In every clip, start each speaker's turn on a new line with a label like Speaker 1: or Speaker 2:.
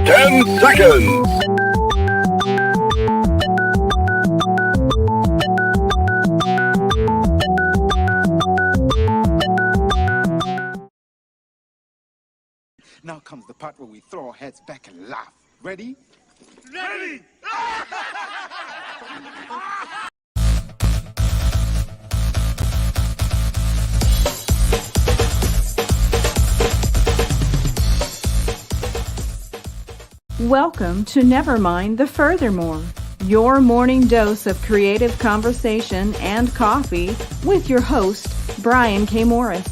Speaker 1: 10 seconds.
Speaker 2: Now comes the part where we throw our heads back and laugh. Ready?
Speaker 3: Ready!
Speaker 4: Welcome to Nevermind the Furthermore, your morning dose of creative conversation and coffee with your host, Brian K. Morris,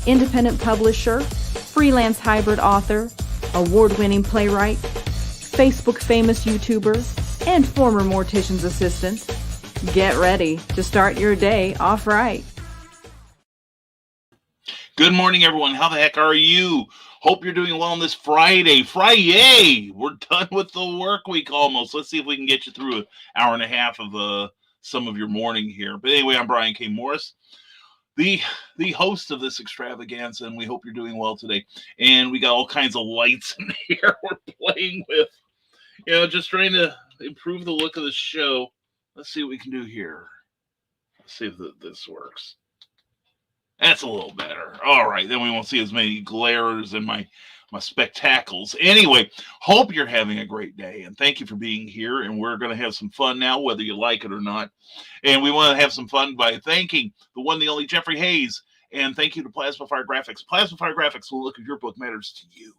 Speaker 4: independent publisher, freelance hybrid author, award-winning playwright, Facebook famous YouTuber, and former mortician's assistant. Get ready to start your day off right.
Speaker 5: Good morning, everyone. How the heck are you? Hope you're doing well on this Friday. Fri-YAY! We're done with the work week almost. Let's see if we can get you through an hour and a half of some of your morning here. But anyway, I'm Brian K. Morris, the host of this extravaganza, and we hope you're doing well today. And we got all kinds of lights in here we're playing with. Just trying to improve the look of the show. Let's see what we can do here. Let's see if this works. That's a little better. All right, then we won't see as many glares in my spectacles. Anyway, hope you're having a great day, and thank you for being here. And we're going to have some fun now, whether you like it or not. And we want to have some fun by thanking the one, the only Jeffrey Hayes, and thank you to Plasma Fire Graphics. Plasma Fire Graphics will look at your book matters to you.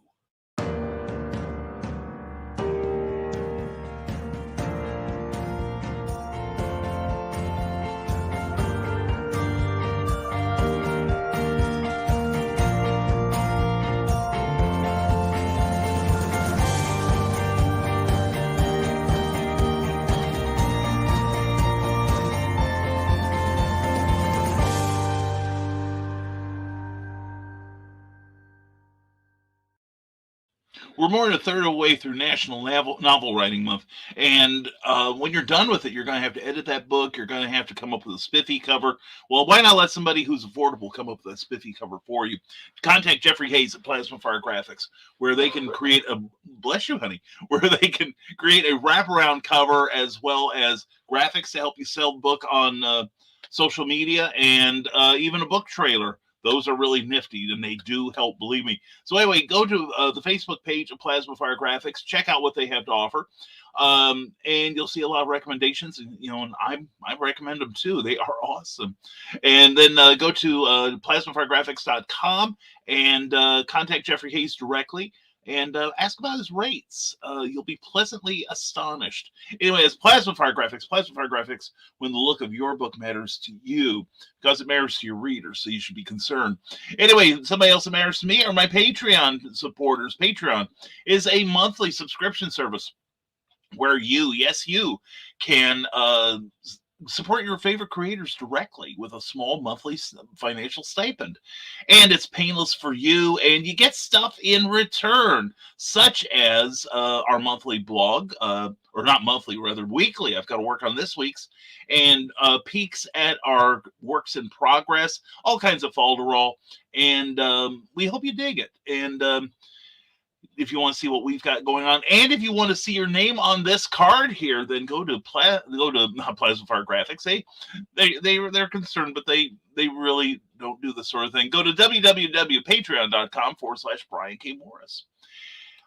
Speaker 5: We're more than a third of the way through National Novel Writing Month, and when you're done with it, you're going to have to edit that book. You're going to have to come up with a spiffy cover. Well, why not let somebody who's affordable come up with a spiffy cover for you? Contact Jeffrey Hayes at Plasma Fire Graphics, where they can create bless you, honey, where they can create a wraparound cover as well as graphics to help you sell the book on social media and even a book trailer. Those are really nifty, and they do help, believe me. So anyway, go to the Facebook page of Plasma Fire Graphics. Check out what they have to offer, and you'll see a lot of recommendations. And I recommend them too. They are awesome. And then go to plasmafiregraphics.com and contact Jeffrey Hayes directly. And ask about his rates. You'll be pleasantly astonished. Anyway, it's Plasma Fire Graphics, when the look of your book matters to you, because it matters to your readers, so you should be concerned. Anyway, somebody else that matters to me are my Patreon supporters. Patreon is a monthly subscription service where you can support your favorite creators directly with a small monthly financial stipend. And it's painless for you, and you get stuff in return, such as our monthly blog, or not monthly, rather weekly. I've got to work on this week's, and peeks at our works in progress, all kinds of folderol, and we hope you dig it. And if you want to see what we've got going on, and if you want to see your name on this card here, then go to not Plasma Fire Graphics. They're concerned, but they really don't do this sort of thing. Go to www.patreon.com/Brian K. Morris.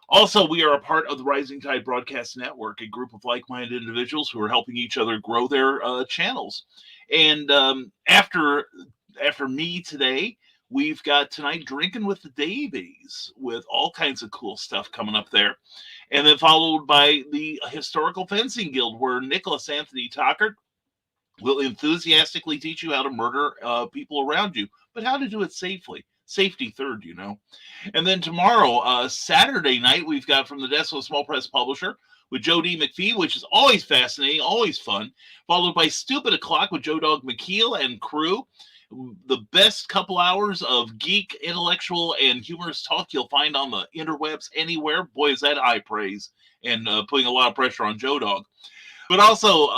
Speaker 5: Also, we are a part of the Rising Tide Broadcast Network, a group of like-minded individuals who are helping each other grow their channels. And after me today, we've got tonight Drinking with the Davies, with all kinds of cool stuff coming up there. And then followed by the Historical Fencing Guild, where Nicholas Anthony Tockert will enthusiastically teach you how to murder people around you, but how to do it safely. Safety third, And then tomorrow, Saturday night, we've got From the Desk of a Small Press Publisher with Joe D. McPhee, which is always fascinating, always fun, followed by Stupid O'Clock with Joe Dog McKeel and crew. The best couple hours of geek, intellectual, and humorous talk you'll find on the interwebs anywhere. Boy, is that high praise and putting a lot of pressure on Joe Dog. But also,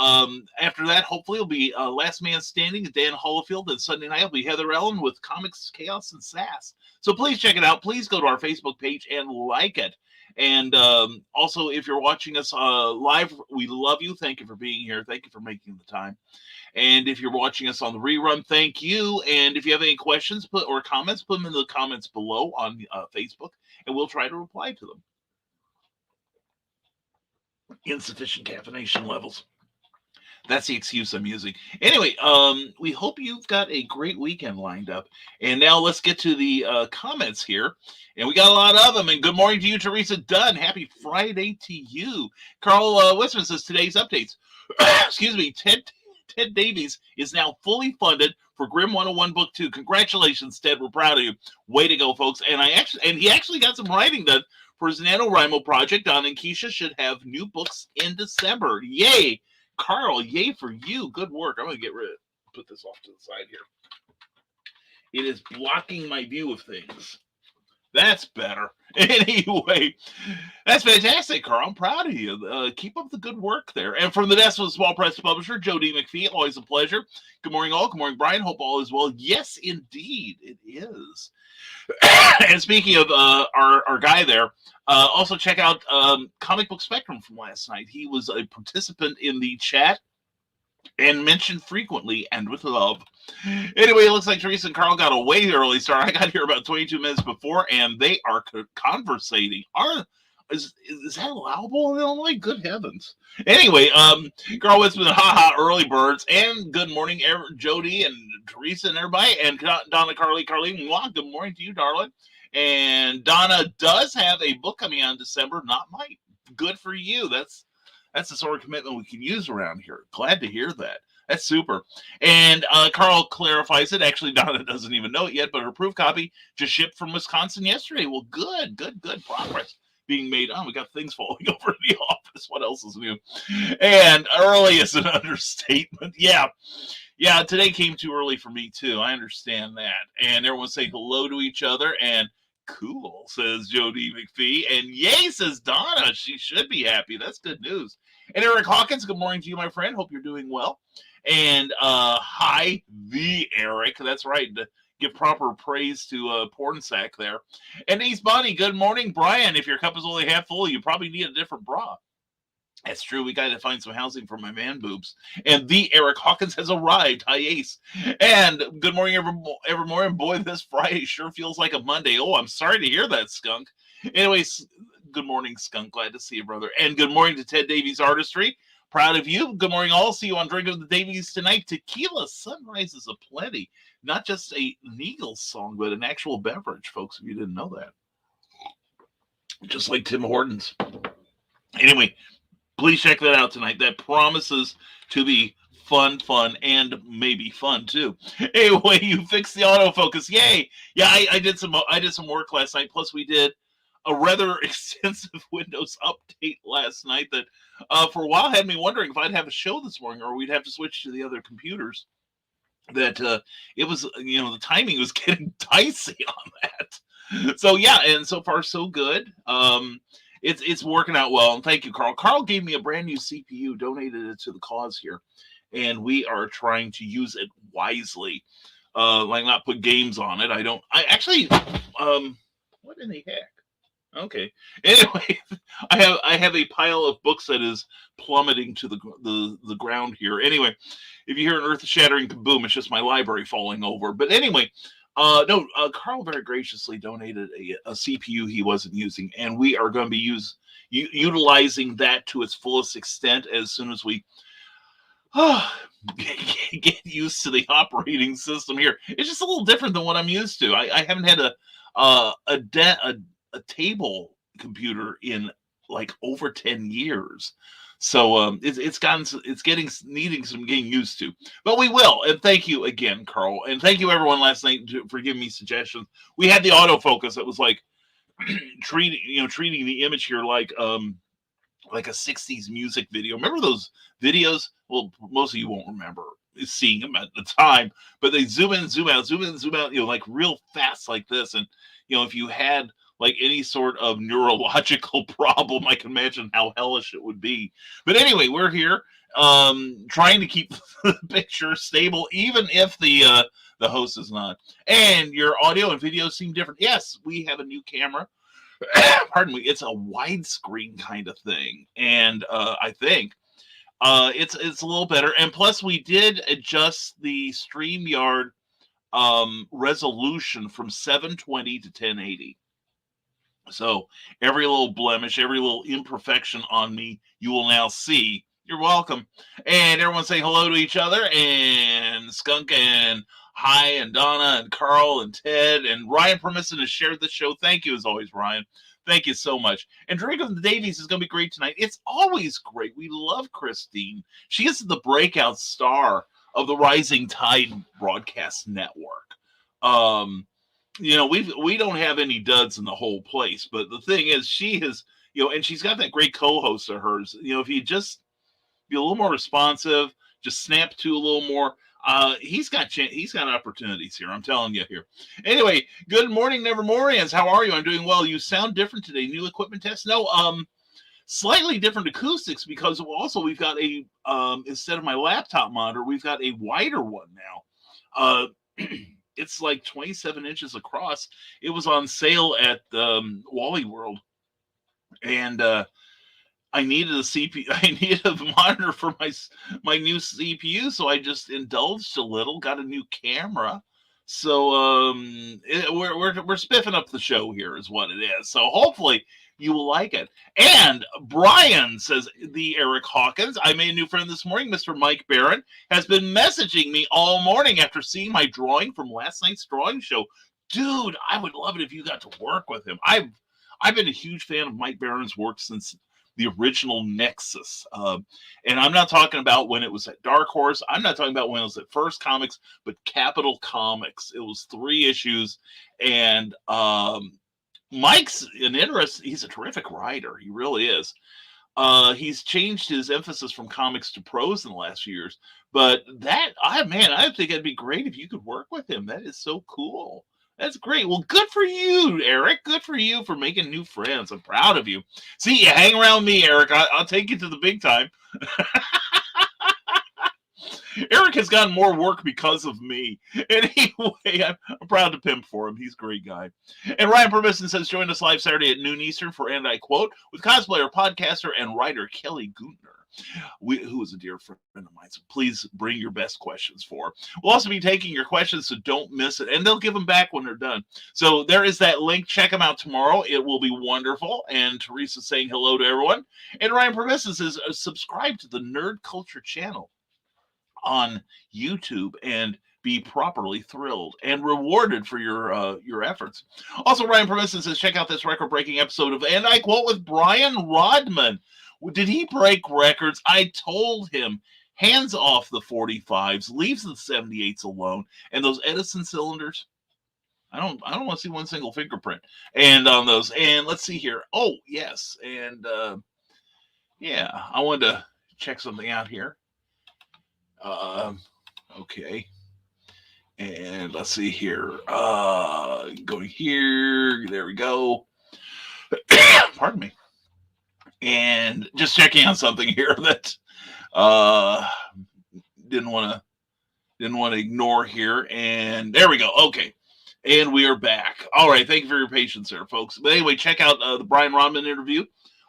Speaker 5: after that, hopefully, it'll be Last Man Standing, Dan Holofield, and Sunday night will be Heather Ellen with Comics, Chaos, and Sass. So please check it out. Please go to our Facebook page and like it. And also, if you're watching us live, we love you. Thank you for being here. Thank you for making the time. And if you're watching us on the rerun, thank you. And if you have any questions or comments, put them in the comments below on Facebook, and we'll try to reply to them. Insufficient caffeination levels. That's the excuse I'm using. Anyway, we hope you've got a great weekend lined up. And now let's get to the comments here. And we got a lot of them. And good morning to you, Teresa Dunn. Happy Friday to you. Carl Wisman says today's updates. Excuse me. Ted Davies is now fully funded for Grimm 101 Book 2. Congratulations, Ted. We're proud of you. Way to go, folks. And he actually got some writing done for his NaNoWriMo project. Don and Keisha should have new books in December. Yay! Carl, yay for you. Good work. I'm going to put this off to the side here. It is blocking my view of things. That's better. Anyway, that's fantastic, Carl. I'm proud of you. Keep up the good work there. And from the desk of the Small Press Publisher, Joe D. McPhee, always a pleasure. Good morning, all. Good morning, Brian. Hope all is well. Yes, indeed, it is. And speaking of our guy there, also check out Comic Book Spectrum from last night. He was a participant in the chat and mentioned frequently and with love. Anyway, it looks like Teresa and Carl got a way early start. I got here about 22 minutes before, and they are conversating. Is that allowable in Illinois? Good heavens. Anyway, Carl Witzman, haha, early birds, and good morning, Jody and Teresa and everybody, and Donna, Carlene, mwah, good morning to you, darling. And Donna does have a book coming out in December, not mine. Good for you. That's the sort of commitment we can use around here. Glad to hear that. That's super. And Carl clarifies it. Actually, Donna doesn't even know it yet, but her proof copy just shipped from Wisconsin yesterday. Well, good progress being made. Oh, we got things falling over in the office. What else is new? And early is an understatement. Yeah, today came too early for me, too. I understand that. And everyone's saying hello to each other. And cool, says Jody McPhee. And yay, says Donna. She should be happy. That's good news. And Eric Hawkins, good morning to you, my friend. Hope you're doing well. And hi, the Eric. That's right. To give proper praise to Pornsack there. And Ace Bonnie, good morning, Brian. If your cup is only half full, you probably need a different bra. That's true. We got to find some housing for my man boobs. And the Eric Hawkins has arrived. Hi, Ace. And good morning, evermore. And boy, this Friday sure feels like a Monday. Oh, I'm sorry to hear that, Skunk. Anyways, good morning, Skunk. Glad to see you, brother. And good morning to Ted Davies Artistry. Proud of you. Good morning, all. See you on Drink of the Davies tonight. Tequila sunrises aplenty. Not just a Neagles song, but an actual beverage, folks, if you didn't know that. Just like Tim Hortons. Anyway, please check that out tonight. That promises to be fun, and maybe fun too. Anyway, you fixed the autofocus. Yay! Yeah, I did some work last night. Plus, we did a rather extensive Windows update last night that for a while had me wondering if I'd have a show this morning or we'd have to switch to the other computers. That it was, the timing was getting dicey on that. So yeah, and so far so good. It's working out well, and thank you, Carl. Carl gave me a brand new CPU, donated it to the cause here, and we are trying to use it wisely, like not put games on it. What in the heck? Okay. Anyway, I have a pile of books that is plummeting to the ground here. Anyway, if you hear an earth-shattering kaboom, it's just my library falling over. But anyway, Carl very graciously donated a CPU he wasn't using, and we are going to be utilizing that to its fullest extent as soon as we get used to the operating system here. It's just a little different than what I'm used to. I haven't had a table computer in like over 10 years. So it's needing some getting used to, but we will. And thank you again, Carl, and thank you everyone last night for giving me suggestions. We had the autofocus. It was like treating the image here like a 60s music video. Remember those videos? Well, most of you won't remember seeing them at the time, but they zoom in, zoom out, zoom in, zoom out, like real fast like this. And if you had like any sort of neurological problem, I can imagine how hellish it would be. But anyway, we're here trying to keep the picture stable, even if the host is not. And your audio and video seem different. Yes, we have a new camera. pardon me, it's a widescreen kind of thing, and I think it's a little better. And plus, we did adjust the StreamYard resolution from 720 to 1080. So every little blemish, every little imperfection on me, you will now see. You're welcome. And everyone say hello to each other. And Skunk and Hi and Donna and Carl and Ted and Ryan Permisson has shared the show. Thank you as always, Ryan. Thank you so much. And Draco Davies is going to be great tonight. It's always great. We love Christine. She is the breakout star of the Rising Tide Broadcast Network. We don't have any duds in the whole place, but the thing is, she has, and she's got that great co-host of hers. If you just be a little more responsive, just snap to a little more. He's got opportunities here. I'm telling you here. Anyway, good morning, Nevermorians. How are you? I'm doing well. You sound different today. New equipment test? No, slightly different acoustics because also we've got a instead of my laptop monitor, we've got a wider one now. It's like 27 inches across. It was on sale at Wally World, and I needed a CPU. I needed a monitor for my new CPU, so I just indulged a little. Got a new camera, so we're spiffing up the show here, is what it is. So hopefully you will like it. And Brian says, the Eric Hawkins, I made a new friend this morning. Mr. Mike Barron has been messaging me all morning after seeing my drawing from last night's drawing show. Dude, I would love it if you got to work with him. I've been a huge fan of Mike Barron's work since the original Nexus. And I'm not talking about when it was at Dark Horse. I'm not talking about when it was at First Comics, but Capital Comics. It was 3 issues. And Mike's an interest. He's a terrific writer. He really is. He's changed his emphasis from comics to prose in the last few years. But I think it'd be great if you could work with him. That is so cool. That's great. Well, good for you, Eric. Good for you for making new friends. I'm proud of you. See, you hang around me, Eric. I'll take you to the big time. Eric has gotten more work because of me. Anyway, I'm proud to pimp for him. He's a great guy. And Ryan Permisson says, join us live Saturday at noon Eastern for And I Quote with cosplayer, podcaster, and writer Kelly Gutner, who is a dear friend of mine. So please bring your best questions for her. We'll also be taking your questions, so don't miss it. And they'll give them back when they're done. So there is that link. Check them out tomorrow. It will be wonderful. And Teresa's saying hello to everyone. And Ryan Permisson says, subscribe to the Nerd Culture channel on YouTube and be properly thrilled and rewarded for your efforts. Also, Ryan Permisson says, check out this record-breaking episode of And I Quote with Brian Rodman. Did he break records? I told him, hands off the 45s, leaves the 78s alone, and those Edison cylinders, I don't want to see one single fingerprint. And on those, and let's see here. Oh, yes. And I wanted to check something out here. Okay. And let's see here. Going here. There we go. Pardon me. And just checking on something here that didn't want to ignore here. And there we go. Okay. And we are back. All right. Thank you for your patience there, folks. But anyway, check out the Brian Rodman interview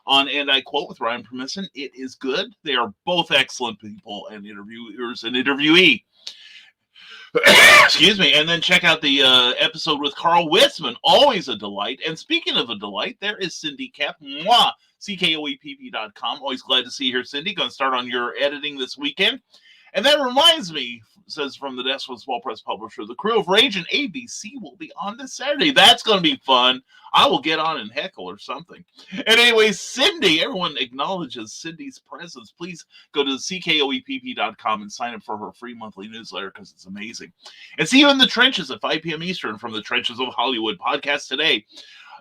Speaker 5: on And I Quote with Ryan Permisson. It is good. They are both excellent people and interviewers and interviewee. Excuse me. And then check out the episode with Carl Witzman. Always a delight. And speaking of a delight, there is Cindy Cap. Mwah! CKOEPP.com. Always glad to see you here, Cindy. Going to start on your editing this weekend. And that reminds me, says from the desk of Small Press Publisher, the crew of Rage and ABC will be on this Saturday. That's going to be fun. I will get on and heckle or something. And anyway, Cindy, everyone acknowledges Cindy's presence. Please go to CKOEPP.com and sign up for her free monthly newsletter because it's amazing. And see you in the trenches at 5 p.m. Eastern from the Trenches of Hollywood podcast today.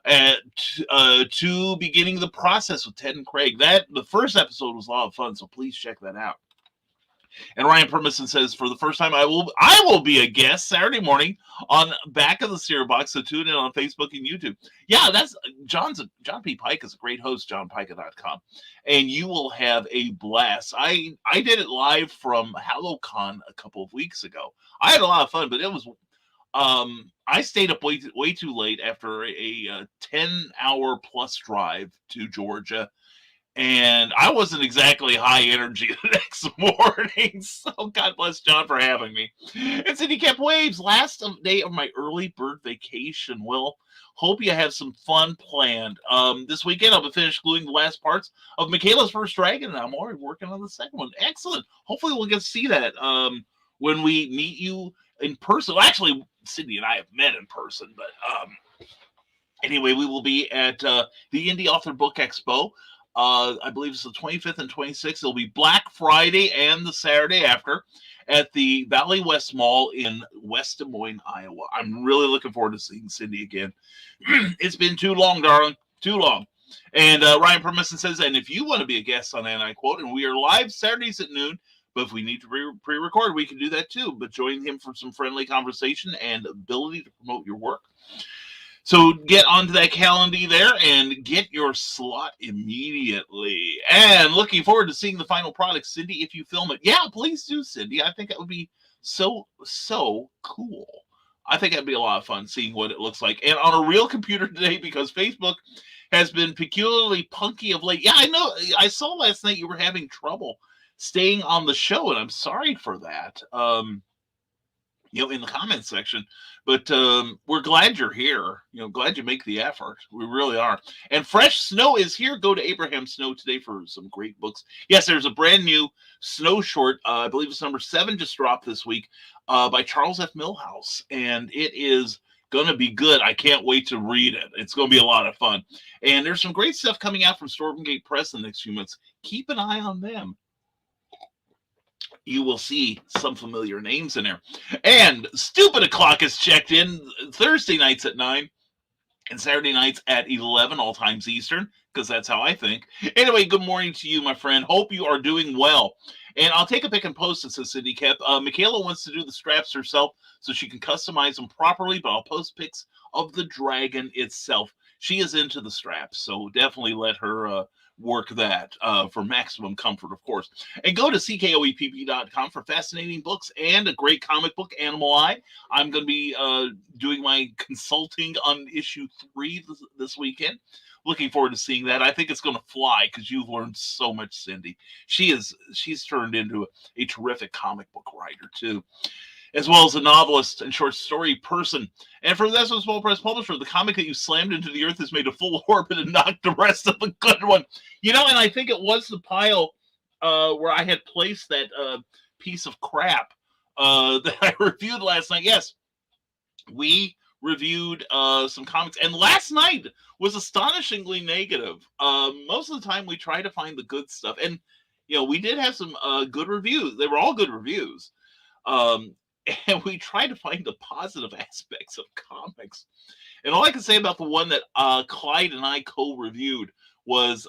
Speaker 5: To beginning the process with Ted and Craig. The first episode was a lot of fun, so please check that out. And Ryan Permisson says, for the first time, I will be a guest Saturday morning on Back of the Cereal Box, so tune in on Facebook and YouTube. Yeah, that's John P. Pike is a great host, johnpica.com, and you will have a blast. I did it live from HalloCon a couple of weeks ago. I had a lot of fun, but I stayed up way too late after a 10-hour plus drive to Georgia, and I wasn't exactly high energy the next morning. So God bless John for having me. And Cindy kept waves. Last day of my early bird vacation. Well, hope you have some fun planned. This weekend I'll be finished gluing the last parts of Michaela's first dragon, and I'm already working on the second one. Excellent. Hopefully we'll get to see that when we meet you in person. Well, actually, Cindy and I have met in person, but anyway, we will be at the Indie Author Book Expo. I believe it's the 25th and 26th. It'll be Black Friday and the Saturday after at the Valley West Mall in West Des Moines, Iowa. I'm really looking forward to seeing Cindy again. It's been too long, darling. Too long. And Ryan Permisson says, and if you want to be a guest on And I Quote, and we are live Saturdays at noon, but if we need to pre-record, we can do that too. But join him for some friendly conversation and ability to promote your work. So get onto that calendar there and get your slot immediately. And looking forward to seeing the final product, Cindy, if you film it. Yeah, please do, Cindy. I think that would be so cool. I think that'd be a lot of fun seeing what it looks like. And on a real computer today, because Facebook has been peculiarly punky of late. Yeah, I know. I saw last night you were having trouble staying on the show, and I'm sorry for that. In the comments section, but we're glad you're here. Glad you make the effort. We really are. And fresh snow is here. Go to Abraham Snow today for some great books. Yes, there's a brand new snow short. I believe it's number 7 just dropped this week by Charles F. Milhouse, and it is going to be good. I can't wait to read it. It's going to be a lot of fun. And there's some great stuff coming out from Stormgate Press in the next few months. Keep an eye on them. You will see some familiar names in there. And Stupid O'Clock is checked in Thursday nights at 9 and Saturday nights at 11, all times Eastern, because that's how I think. Anyway, good morning to you, my friend. Hope you are doing well. And I'll take a pic and post it, says Cindy Kep. Michaela wants to do the straps herself so she can customize them properly, but I'll post pics of the dragon itself. She is into the straps, so definitely let her work that for maximum comfort, of course. And go to ckoepp.com for fascinating books and a great comic book, Animal Eye. I'm going to be doing my consulting on issue 3 this weekend. Looking forward to seeing that. I think it's going to fly because you've learned so much, Cindy. She's turned into a terrific comic book writer, too, as well as a novelist and short story person. And for That's a Small Press Publisher, the comic that you slammed into the earth has made a full orbit and knocked the rest of the good one. And I think it was the pile where I had placed that piece of crap that I reviewed last night. Yes, we reviewed some comics, and last night was astonishingly negative. Most of the time we try to find the good stuff, and we did have some good reviews. They were all good reviews. And we try to find the positive aspects of comics. And all I can say about the one that Clyde and I co-reviewed was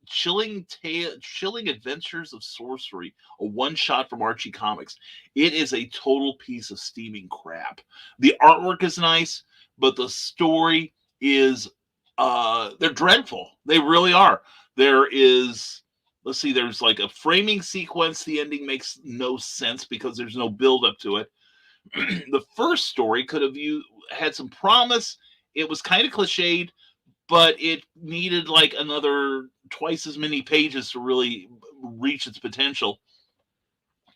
Speaker 5: Chilling Adventures of Sorcery, a one-shot from Archie Comics. It is a total piece of steaming crap. The artwork is nice, but the story is, they're dreadful. They really are. There's like a framing sequence. The ending makes no sense because there's no build up to it. The first story could have had some promise. It was kind of cliched, but it needed like another twice as many pages to really reach its potential.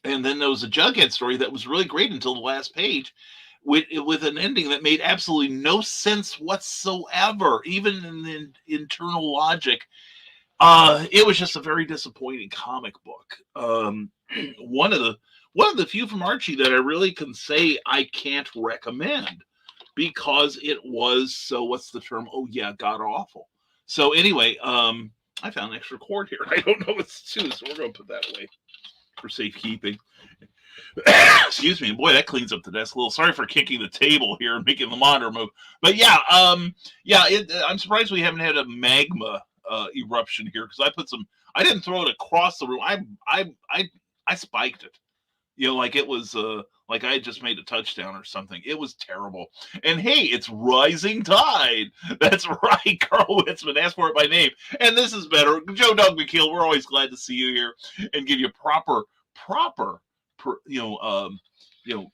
Speaker 5: And then there was a Jughead story that was really great until the last page, with an ending that made absolutely no sense whatsoever, even in the internal logic. It was just a very disappointing comic book. One of the few from Archie that I really can say I can't recommend because it was so, what's the term? Oh yeah, god awful. So anyway, I found an extra cord here. I don't know what's to, so we're gonna put that away for safekeeping. Excuse me, boy, that cleans up the desk a little. Sorry for kicking the table here and making the monitor move. But yeah, I'm surprised we haven't had a magma eruption here, because I didn't throw it across the room. I spiked it. Like it was like I had just made a touchdown or something. It was terrible. And hey, it's Rising Tide. That's right. Carl Witzman asked for it by name. And this is better. Joe Doug McKeel, we're always glad to see you here and give you proper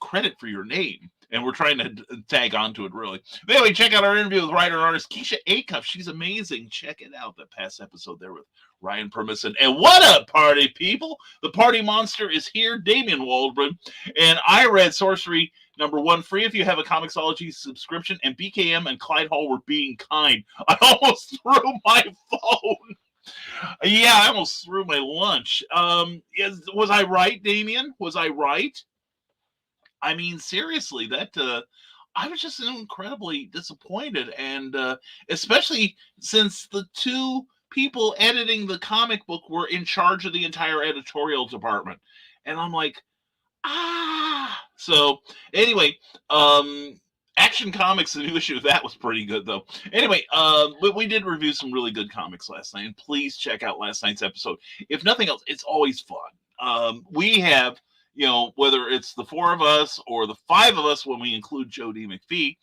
Speaker 5: credit for your name. And we're trying to tag onto it, really. But anyway, check out our interview with writer and artist Keisha Acuff. She's amazing. Check it out, that past episode there with Ryan Permison. And what up, party people? The party monster is here, Damian Waldron. And I read Sorcery #1 free if you have a Comixology subscription. And BKM and Clyde Hall were being kind. I almost threw my phone. Yeah, I almost threw my lunch. Was I right, Damian? Was I right? I mean, seriously, that I was just incredibly disappointed, and especially since the two people editing the comic book were in charge of the entire editorial department, and I'm like, So anyway, Action Comics, the new issue of that was pretty good, though. Anyway, we did review some really good comics last night, and please check out last night's episode. If nothing else, it's always fun. We have, whether it's the four of us or the five of us when we include Joe D. McPhee,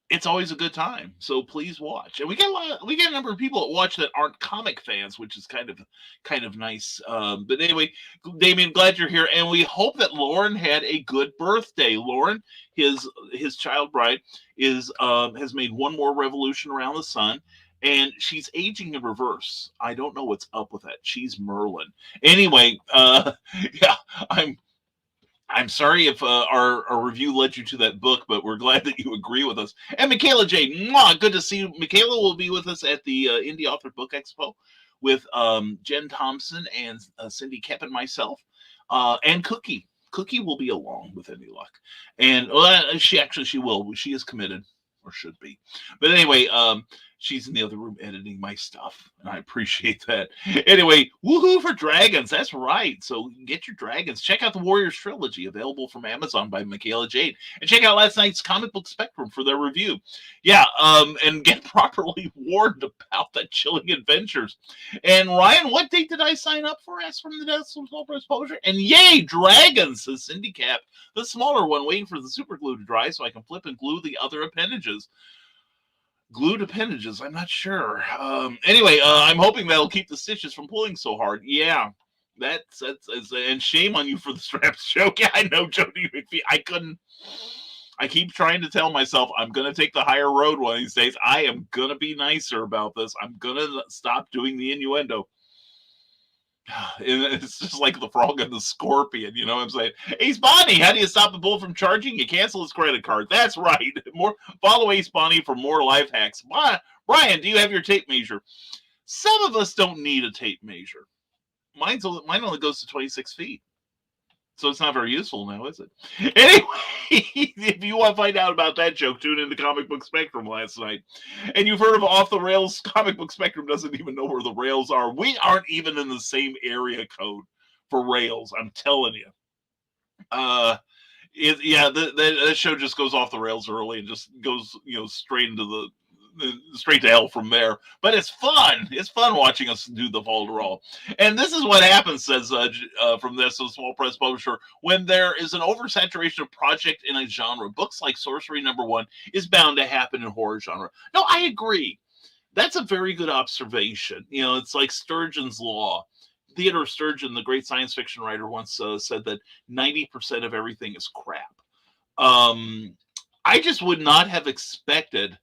Speaker 5: it's always a good time. So please watch. And we get a number of people that watch that aren't comic fans, which is kind of nice. But anyway, Damian, glad you're here, and we hope that Lauren had a good birthday. Lauren, his child bride, has made one more revolution around the sun. And she's aging in reverse. I don't know what's up with that. She's Merlin. Anyway, yeah, I'm sorry if our review led you to that book, but we're glad that you agree with us. And Michaela J, good to see you. Michaela will be with us at the Indie Author Book Expo with Jen Thompson and Cindy Kep and myself, and Cookie. Cookie will be along with any luck. And she will. She is committed, or should be. But anyway, she's in the other room editing my stuff, and I appreciate that. Anyway, woohoo for dragons. That's right. So get your dragons. Check out the Warriors Trilogy, available from Amazon by Michaela Jade. And check out last night's Comic Book Spectrum for their review. Yeah, and get properly warned about that Chilling Adventures. And Ryan, what date did I sign up for? Ask from the Deaths of Small Press Publisher. And yay, dragons, says Cindy Cap. The smaller one, waiting for the super glue to dry so I can flip and glue the other appendages. Glued appendages, I'm not sure. Anyway, I'm hoping that'll keep the stitches from pulling so hard. Yeah, that's and shame on you for the straps joke. Yeah, I know, Jody McPhee. I keep trying to tell myself I'm going to take the higher road one of these days. I am going to be nicer about this. I'm going to stop doing the innuendo. It's just like the frog and the scorpion, you know what I'm saying? Ace Bonnie, how do you stop the bull from charging? You cancel his credit card. That's right. Follow Ace Bonnie for more life hacks. Brian, do you have your tape measure? Some of us don't need a tape measure. Mine only goes to 26 feet. So it's not very useful now, is it? Anyway, if you want to find out about that joke, tune into Comic Book Spectrum last night. And you've heard of Off the Rails. Comic Book Spectrum doesn't even know where the rails are. We aren't even in the same area code for rails, I'm telling you. That show just goes off the rails early and just goes, straight to hell from there. But it's fun. It's fun watching us do the Valderall. And this is what happens, says from this, a small press publisher, when there is an oversaturation of project in a genre. Books like Sorcery #1 is bound to happen in horror genre. No, I agree. That's a very good observation. It's like Sturgeon's Law. Theodore Sturgeon, the great science fiction writer, once said that 90% of everything is crap. I just would not have expected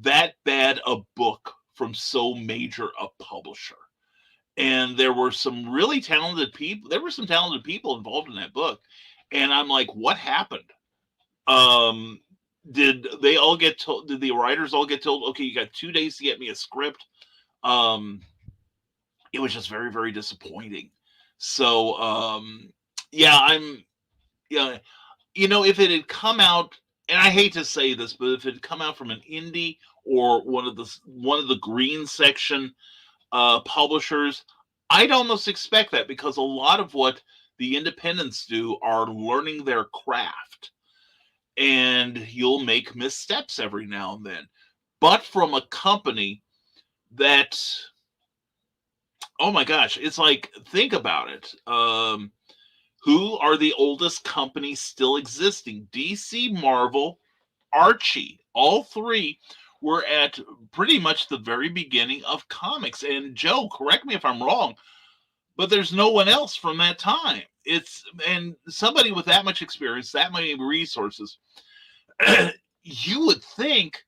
Speaker 5: that bad a book from so major a publisher. And there were some really talented people. There were some talented people involved in that book. And I'm like, what happened? Did they all get told? Did the writers all get told, okay, you got 2 days to get me a script? It was just very, very disappointing. So, if it had come out, and I hate to say this, but if it had come out from an indie or one of the green section publishers, I'd almost expect that, because a lot of what the independents do are learning their craft, and you'll make missteps every now and then. But from a company that, oh my gosh, it's like, think about it. Who are the oldest companies still existing? DC, Marvel, Archie. All three were at pretty much the very beginning of comics. And Joe, correct me if I'm wrong, but there's no one else from that time. and somebody with that much experience, that many resources, you would think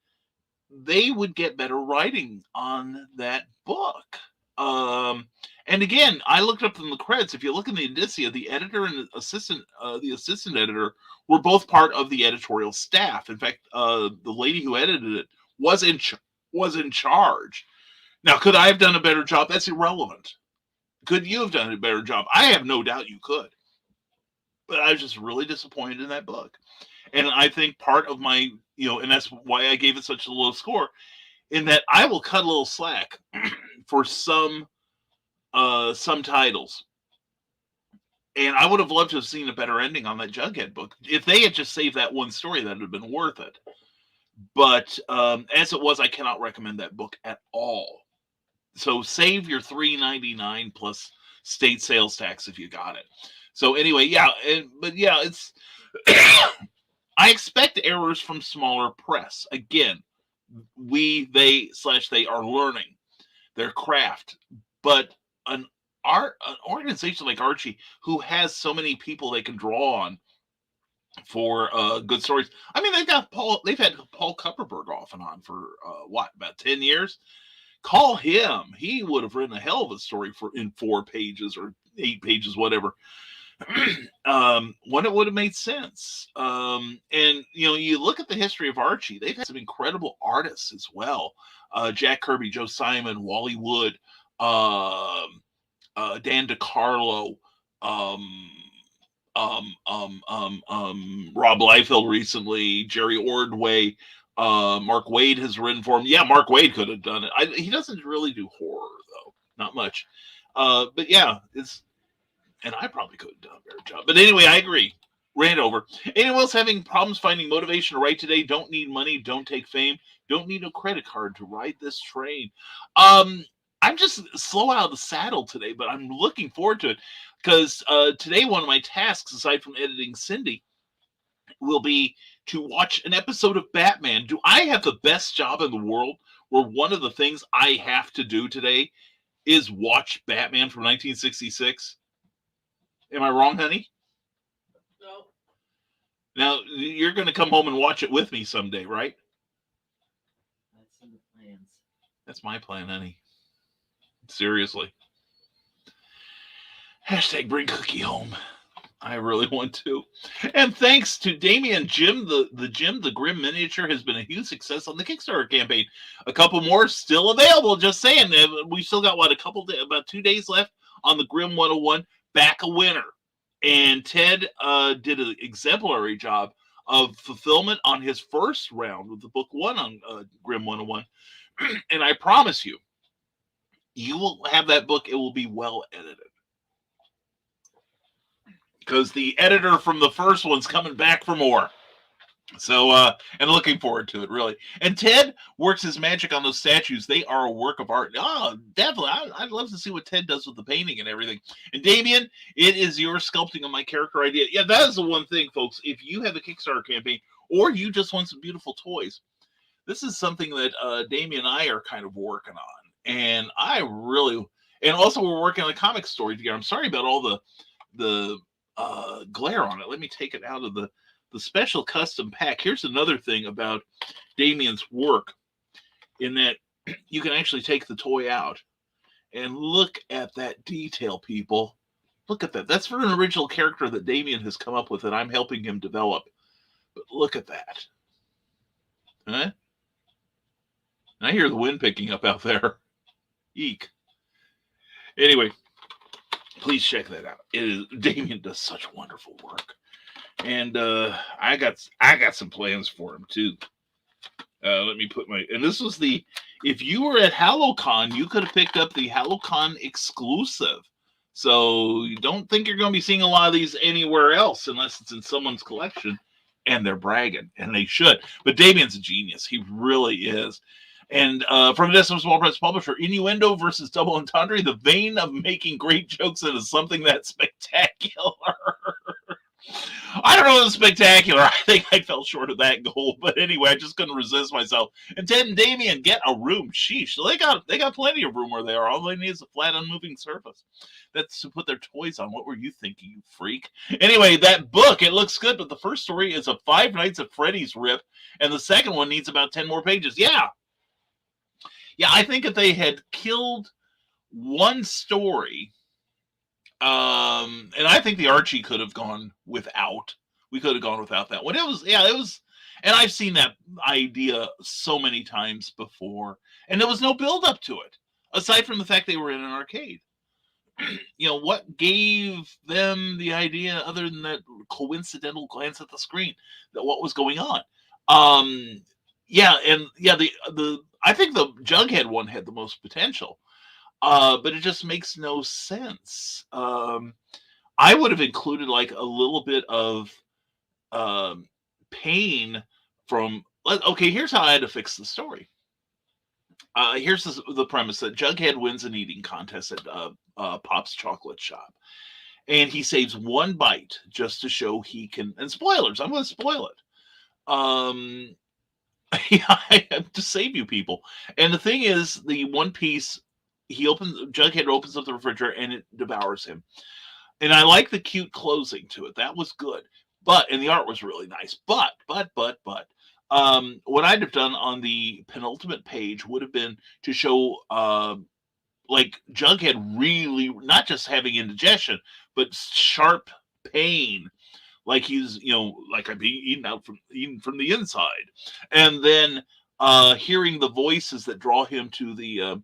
Speaker 5: they would get better writing on that book. And again, I looked up in the credits. If you look in the indicia, the editor and the assistant editor were both part of the editorial staff. In fact, the lady who edited it was in charge. Now, could I have done a better job? That's irrelevant. Could you have done a better job? I have no doubt you could. But I was just really disappointed in that book. And I think part of my, and that's why I gave it such a low score, in that I will cut a little slack for some titles. And I would have loved to have seen a better ending on that Jughead book. If they had just saved that one story, that would have been worth it. But as it was, I cannot recommend that book at all. So save your $3.99 plus state sales tax if you got it. So anyway, it's I expect errors from smaller press. Again, they are learning their craft, but an organization like Archie, who has so many people they can draw on for good stories. I mean, they've had Paul Kupperberg off and on for about 10 years. Call him. He would have written a hell of a story in 4 pages or 8 pages, whatever. When it would have made sense. And you look at the history of Archie, they've had some incredible artists as well. Jack Kirby, Joe Simon, Wally Wood, Dan DiCarlo, Rob Liefeld recently, Jerry Ordway, Mark Waid has written for him. Yeah, Mark Waid could have done it. He doesn't really do horror though, not much. But yeah, and I probably could have done a better job. But anyway, I agree. Ran over. Anyone else having problems finding motivation to write today? Don't need money. Don't take fame. Don't need a credit card to ride this train. I'm just slow out of the saddle today, but I'm looking forward to it because today one of my tasks, aside from editing Cindy, will be to watch an episode of Batman. Do I have the best job in the world where one of the things I have to do today is watch Batman from 1966? Am I wrong, honey?
Speaker 1: No.
Speaker 5: Now, you're going to come home and watch it with me someday, right?
Speaker 1: That's in the plans.
Speaker 5: That's my plan, honey. Seriously. Hashtag bring Cookie home. I really want to. And thanks to Damien, Jim, the Grim Miniature has been a huge success on the Kickstarter campaign. A couple more still available, just saying. We still got, about 2 days left on the Grim 101. Back a winner. And Ted did an exemplary job of fulfillment on his first round with the book 1 on Grim 101. And I promise you, you will have that book. It will be well edited. Because the editor from the first one's coming back for more. So, and looking forward to it, really. And Ted works his magic on those statues. They are a work of art. Oh, definitely. I'd love to see what Ted does with the painting and everything. And Damien, it is your sculpting of my character idea. Yeah, that is the one thing, folks. If you have a Kickstarter campaign or you just want some beautiful toys, this is something that Damien and I are kind of working on. And and also we're working on a comic story together. I'm sorry about all the glare on it. Let me take it out of the special custom pack. Here's another thing about Damien's work, in that you can actually take the toy out and look at that detail, people. Look at that. That's for an original character that Damien has come up with that I'm helping him develop. But look at that. Huh? I hear the wind picking up out there. Eek. Anyway, please check that out. Damien does such wonderful work. And I got some plans for him too. Let me put and this was if you were at HalloCon, you could have picked up the HalloCon exclusive. So you don't think you're going to be seeing a lot of these anywhere else unless it's in someone's collection. And they're bragging, and they should. But Damien's a genius. He really is. And from this small press publisher, Innuendo versus Double Entendre, the vein of making great jokes into something that's spectacular. I don't know, it was spectacular. I think I fell short of that goal, but anyway, I just couldn't resist myself. And Ted and Damien get a room. Sheesh, so they got plenty of room where they are. All they need is a flat, unmoving surface. That's to put their toys on. What were you thinking, you freak? Anyway, that book, it looks good, but the first story is a Five Nights at Freddy's rip, and the second one needs about 10 more pages. Yeah, I think if they had killed one story, and I think the Archie could have gone without. We could have gone without that one. It was, and I've seen that idea so many times before, and there was no build up to it, aside from the fact they were in an arcade. What gave them the idea other than that coincidental glance at the screen, that what was going on? The I think the Jughead one had the most potential. But it just makes no sense. I would have included like a little bit of pain from. Okay, here's how I had to fix the story. Here's the premise that Jughead wins an eating contest at Pop's Chocolate Shop, and he saves one bite just to show he can. And spoilers, I'm going to spoil it. I have to save you people. And the thing is, the one piece. Jughead opens up the refrigerator and it devours him. And I like the cute closing to it. That was good. And the art was really nice. But, what I'd have done on the penultimate page would have been to show, like Jughead really not just having indigestion, but sharp pain. Like he's, like I'm being eaten from the inside. And then, hearing the voices that draw him to the,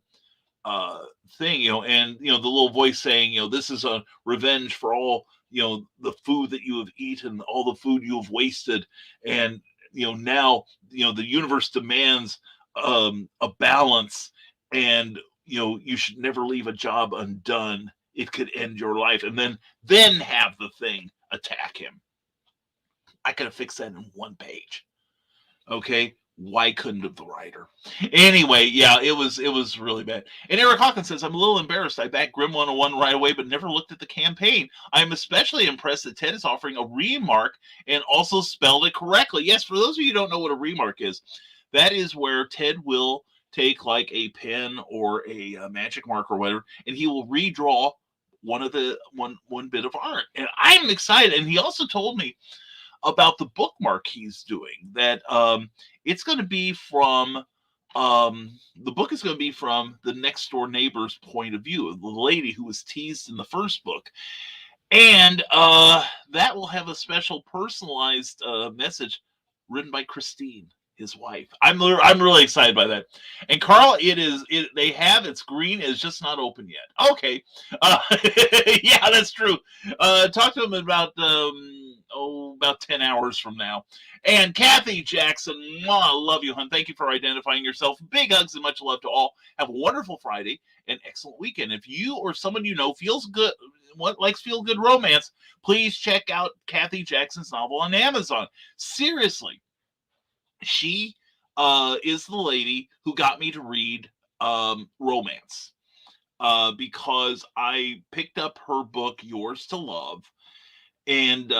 Speaker 5: thing, and the little voice saying, this is a revenge for all, the food that you have eaten, all the food you have wasted, and now the universe demands a balance, and you should never leave a job undone. It could end your life, and then have the thing attack him. I could have fixed that in one page. Okay. Why couldn't have the writer? Anyway, it was really bad. And Eric Hawkins says, I'm a little embarrassed. I backed Grim 101 right away, but never looked at the campaign. I'm especially impressed that Ted is offering a remark and also spelled it correctly. Yes, for those of you who don't know what a remark is, that is where Ted will take like a pen or a magic mark or whatever, and he will redraw one bit of art. And I'm excited. And he also told me about the bookmark he's doing, that it's going to be from the book is going to be from the next door neighbor's point of view, the lady who was teased in the first book, and that will have a special personalized message written by Christine, his wife. I'm really excited by that. And Carl, it's green, it's just not open yet. Okay, yeah, that's true. Talk to him about about 10 hours from now. And Kathy Jackson, I love you, hon. Thank you for identifying yourself. Big hugs and much love to all. Have a wonderful Friday and excellent weekend. If you or someone you know likes feel good romance, please check out Kathy Jackson's novel on Amazon. Seriously, she is the lady who got me to read romance, because I picked up her book, Yours to Love, and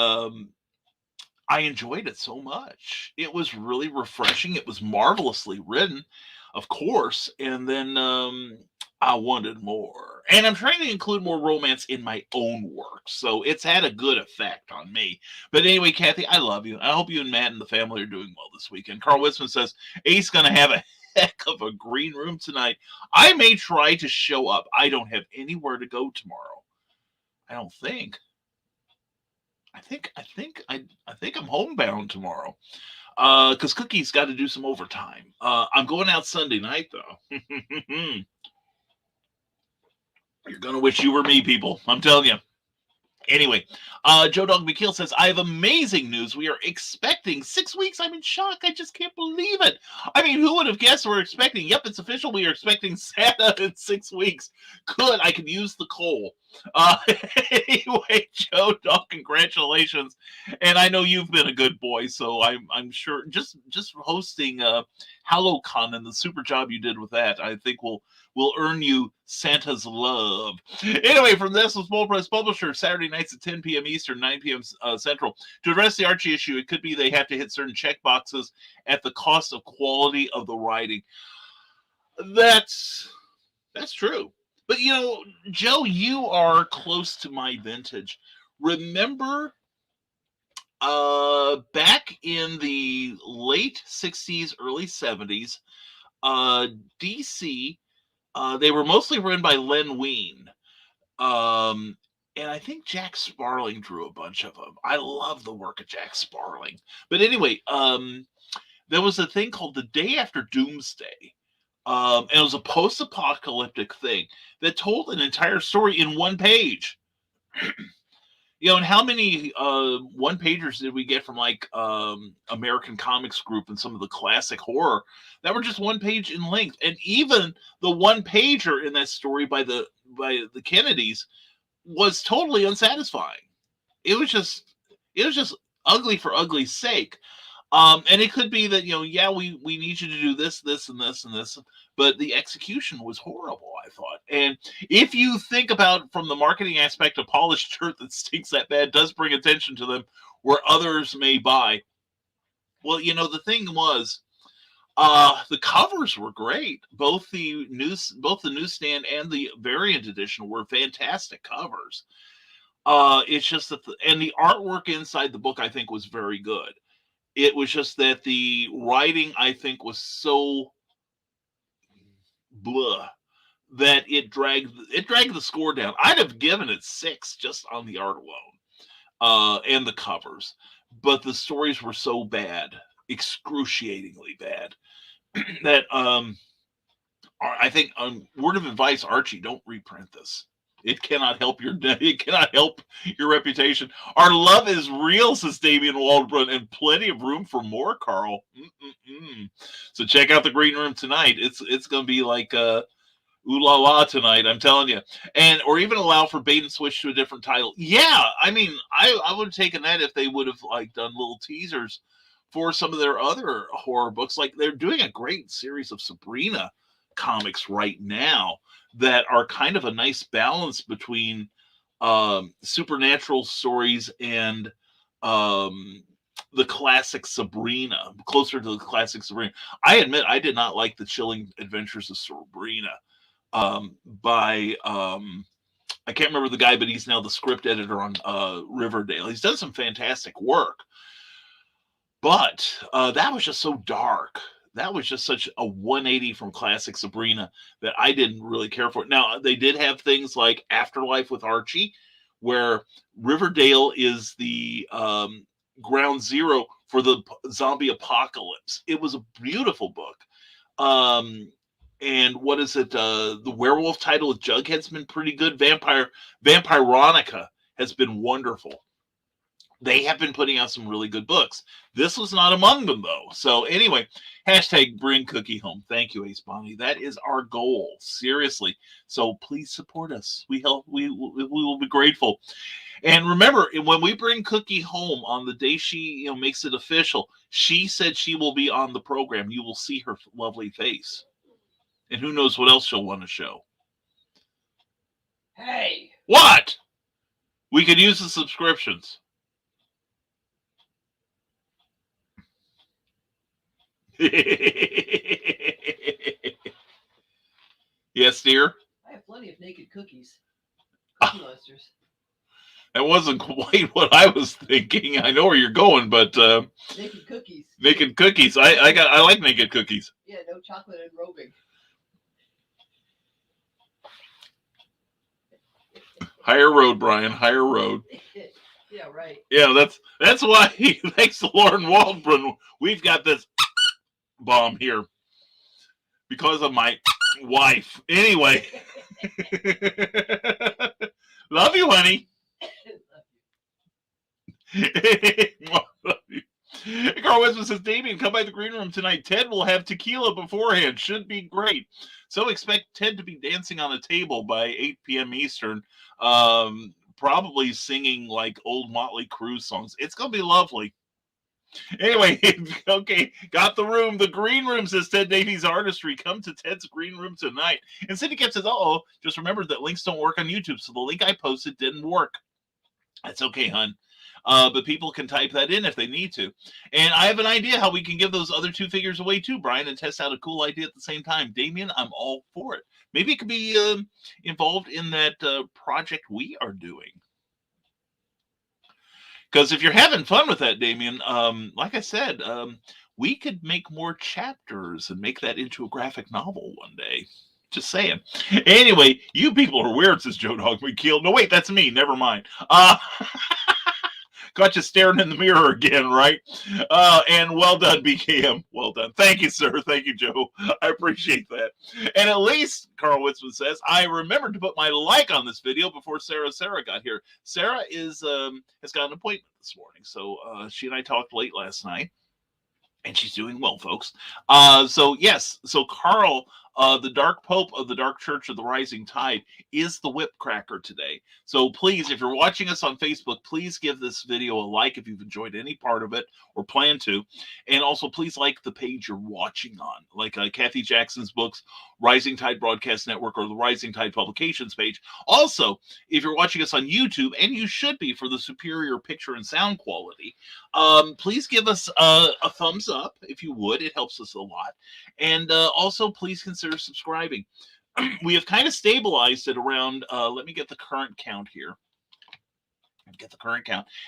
Speaker 5: I enjoyed it so much. It was really refreshing. It was marvelously written, of course. And then I wanted more. And I'm trying to include more romance in my own work. So it's had a good effect on me. But anyway, Kathy, I love you. I hope you and Matt and the family are doing well this weekend. Carl Wisman says, Ace going to have a heck of a green room tonight. I may try to show up. I don't have anywhere to go tomorrow. I don't think. I think I'm homebound tomorrow, because Cookie's got to do some overtime. I'm going out Sunday night though. You're gonna wish you were me, people. I'm telling you. Anyway, Joe Dog McKeel says, I have amazing news. We are expecting 6 weeks. I'm in shock. I just can't believe it. I mean, who would have guessed we're expecting? Yep, it's official. We are expecting Santa in 6 weeks. I could use the coal. Anyway, Joe, Doc, congratulations. And I know you've been a good boy, so I'm sure just hosting HalloCon and the super job you did with that, I think will earn you Santa's love. Anyway, from this was Bold Press Publisher, Saturday nights at 10 p.m. Eastern, 9 p.m. Central. To address the Archie issue, it could be they have to hit certain check boxes at the cost of quality of the writing. That's true. But, Joe, you are close to my vintage. Remember back in the late 60s, early 70s, DC, they were mostly written by Len Wein. And I think Jack Sparling drew a bunch of them. I love the work of Jack Sparling. But anyway, there was a thing called The Day After Doomsday. And it was a post-apocalyptic thing that told an entire story in one page. And how many one-pagers did we get from like American Comics Group and some of the classic horror that were just one page in length? And even the one-pager in that story by the Kennedys was totally unsatisfying. It was just ugly for ugly's sake. And it could be that, we need you to do this, this, and this, and this. But the execution was horrible, I thought. And if you think about from the marketing aspect, a polished shirt that stinks that bad does bring attention to them where others may buy. Well, the thing was, the covers were great. Both the newsstand and the variant edition were fantastic covers. It's just that and the artwork inside the book, I think, was very good. It was just that the writing, I think, was so blah that it dragged the score down. I'd have given it 6 just on the art alone, and the covers. But the stories were so bad, excruciatingly bad, that I think word of advice, Archie, don't reprint this. It cannot help your reputation. Our love is real, says Damian Waldron, and plenty of room for more, Carl. So check out the green room tonight. It's going to be like ooh la la tonight, I'm telling you. Or even allow for bait and switch to a different title. Yeah, I mean, I would have taken that if they would have like done little teasers for some of their other horror books. Like they're doing a great series of Sabrina comics right now that are kind of a nice balance between supernatural stories and the classic Sabrina, closer to the classic Sabrina. I admit I did not like the Chilling Adventures of Sabrina by I can't remember the guy, but he's now the script editor on Riverdale. He's done some fantastic work, but that was just so dark. That was just such a 180 from classic Sabrina that I didn't really care for it. Now, they did have things like Afterlife with Archie, where Riverdale is the ground zero for the zombie apocalypse. It was a beautiful book. And what is it? The werewolf title with Jughead's been pretty good. Vampironica has been wonderful. They have been putting out some really good books. This was not among them, though. So anyway, hashtag bring Cookie home. Thank you, Ace Bonnie. That is our goal, seriously. So please support us. We will be grateful. And remember, when we bring Cookie home on the day she makes it official, she said she will be on the program. You will see her lovely face. And who knows what else she'll want to show.
Speaker 1: Hey!
Speaker 5: What? We could use the subscriptions. Yes, dear?
Speaker 1: I have plenty of naked cookies. Cookie Monsters.
Speaker 5: That wasn't quite what I was thinking. I know where you're going, but
Speaker 1: naked cookies.
Speaker 5: Naked cookies. I like naked cookies.
Speaker 1: Yeah, no chocolate enrobing.
Speaker 5: Higher road, Brian. Higher road.
Speaker 1: Yeah, right.
Speaker 5: Yeah, that's why. Thanks to Lauren Waldron, we've got this bomb here because of my wife. Anyway, love you, honey. Love you. Carl Westman says, Damien, come by the green room tonight. Ted will have tequila beforehand. Should be great. So expect Ted to be dancing on a table by 8 p.m. Eastern, probably singing like old Motley Crue songs. It's going to be lovely. Anyway, okay, got the room. The green room, says Ted Davies Artistry. Come to Ted's green room tonight. And Cindy Kemp says, just remember that links don't work on YouTube. So the link I posted didn't work. That's okay, hon. But people can type that in if they need to. And I have an idea how we can give those other 2 figures away too, Brian, and test out a cool idea at the same time. Damien, I'm all for it. Maybe it could be involved in that project we are doing. Because if you're having fun with that, Damien, like I said, we could make more chapters and make that into a graphic novel one day. Just saying. Anyway, you people are weird, says Joe Dog McKeel. No, wait, that's me. Never mind. Got you staring in the mirror again, right? And well done, BKM. Well done. Thank you, sir. Thank you, Joe. I appreciate that. And at least, Carl Witzman says, I remembered to put my like on this video before Sarah got here. Sarah has got an appointment this morning. So she and I talked late last night. And she's doing well, folks. So, yes. So, Carl, the Dark Pope of the Dark Church of the Rising Tide is the whip cracker today. So, please, if you're watching us on Facebook, please give this video a like if you've enjoyed any part of it or plan to. And also, please like the page you're watching on, like Kathy Jackson's books, Rising Tide Broadcast Network, or the Rising Tide Publications page. Also, if you're watching us on YouTube, and you should be for the superior picture and sound quality, please give us a thumbs up if you would. It helps us a lot. And also, please consider subscribing. We have kind of stabilized at around, let me get the current count here.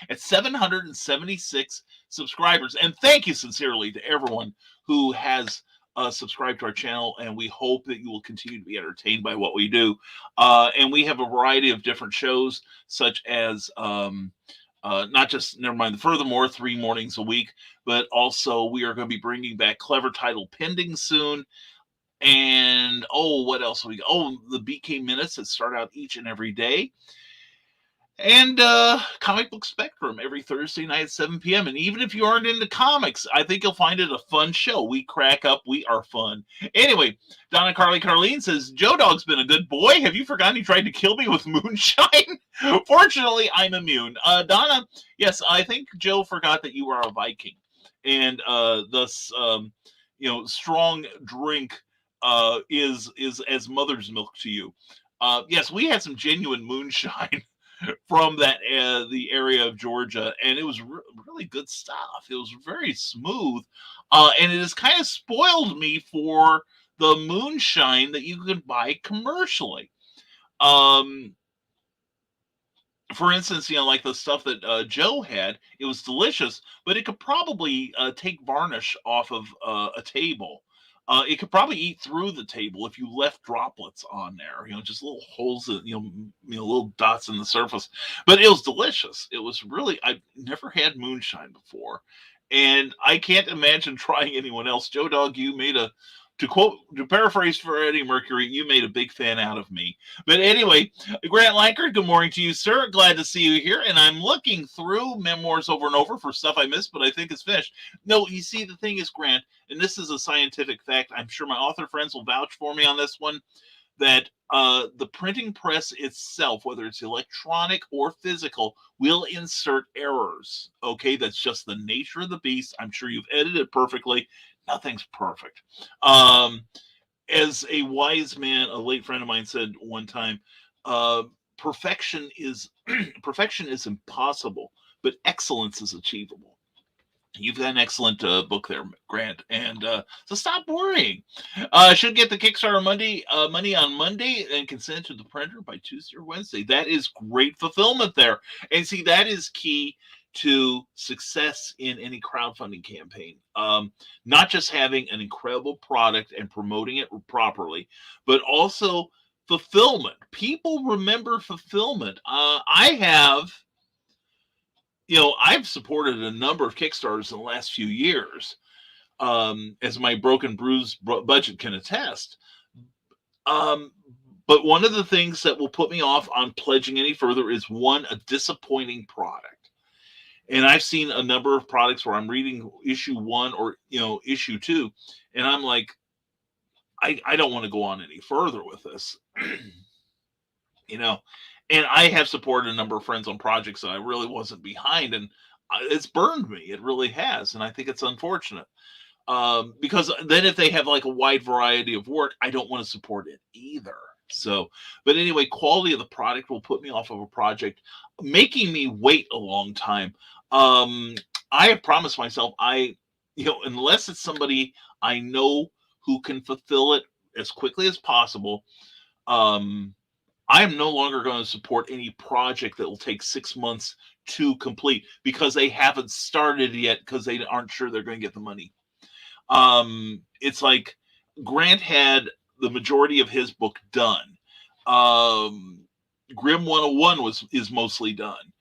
Speaker 5: At 776 subscribers. And thank you sincerely to everyone who has subscribe to our channel, and we hope that you will continue to be entertained by what we do. And we have a variety of different shows, such as not just Nevermind the Furthermore, 3 mornings a week, but also we are going to be bringing back Clever Title Pending soon. And what else have we got? The BK Minutes that start out each and every day. And Comic Book Spectrum every Thursday night at 7 p.m. And even if you aren't into comics, I think you'll find it a fun show. We crack up. We are fun. Anyway, Donna Carleen says, Joe Dog's been a good boy. Have you forgotten he tried to kill me with moonshine? Fortunately, I'm immune. Donna, yes, I think Joe forgot that you are a Viking. And thus, strong drink is as mother's milk to you. Yes, we had some genuine moonshine from that the area of Georgia, and it was really good stuff. It was very smooth, and it has kind of spoiled me for the moonshine that you can buy commercially. For instance, like the stuff that Joe had, it was delicious, but it could probably take varnish off of a table. It could probably eat through the table if you left droplets on there, just little holes, little dots in the surface. But it was delicious. It was really, I've never had moonshine before, and I can't imagine trying anyone else. Joe Dog, you made to paraphrase Freddie Mercury, you made a big fan out of me. But anyway, Grant Lankard, good morning to you, sir. Glad to see you here. And I'm looking through memoirs over and over for stuff I missed, but I think it's finished. No, you see, the thing is, Grant, and this is a scientific fact, I'm sure my author friends will vouch for me on this one, that the printing press itself, whether it's electronic or physical, will insert errors. Okay, that's just the nature of the beast. I'm sure you've edited perfectly. Nothing's perfect. As a wise man, a late friend of mine said one time, perfection is impossible, but excellence is achievable. You've got an excellent book there, Grant, and so stop worrying. Should get the Kickstarter money on Monday and can send it to the printer by Tuesday or Wednesday. That is great fulfillment there, and see, that is key to success in any crowdfunding campaign. Not just having an incredible product and promoting it properly, but also fulfillment. People remember fulfillment. I've supported a number of Kickstarters in the last few years, as my broken bruised budget can attest. But one of the things that will put me off on pledging any further is, one, a disappointing product. And I've seen a number of products where I'm reading issue 1 or issue 2, and I'm like, I don't want to go on any further with this. And I have supported a number of friends on projects that I really wasn't behind, and it's burned me. It really has, and I think it's unfortunate. Because then if they have like a wide variety of work, I don't want to support it either. So, but anyway, quality of the product will put me off of a project, making me wait a long time. I have promised myself, unless it's somebody I know who can fulfill it as quickly as possible, I am no longer going to support any project that will take 6 months to complete because they haven't started yet because they aren't sure they're going to get the money. It's like Grant had the majority of his book done. Grimm 101 is mostly done.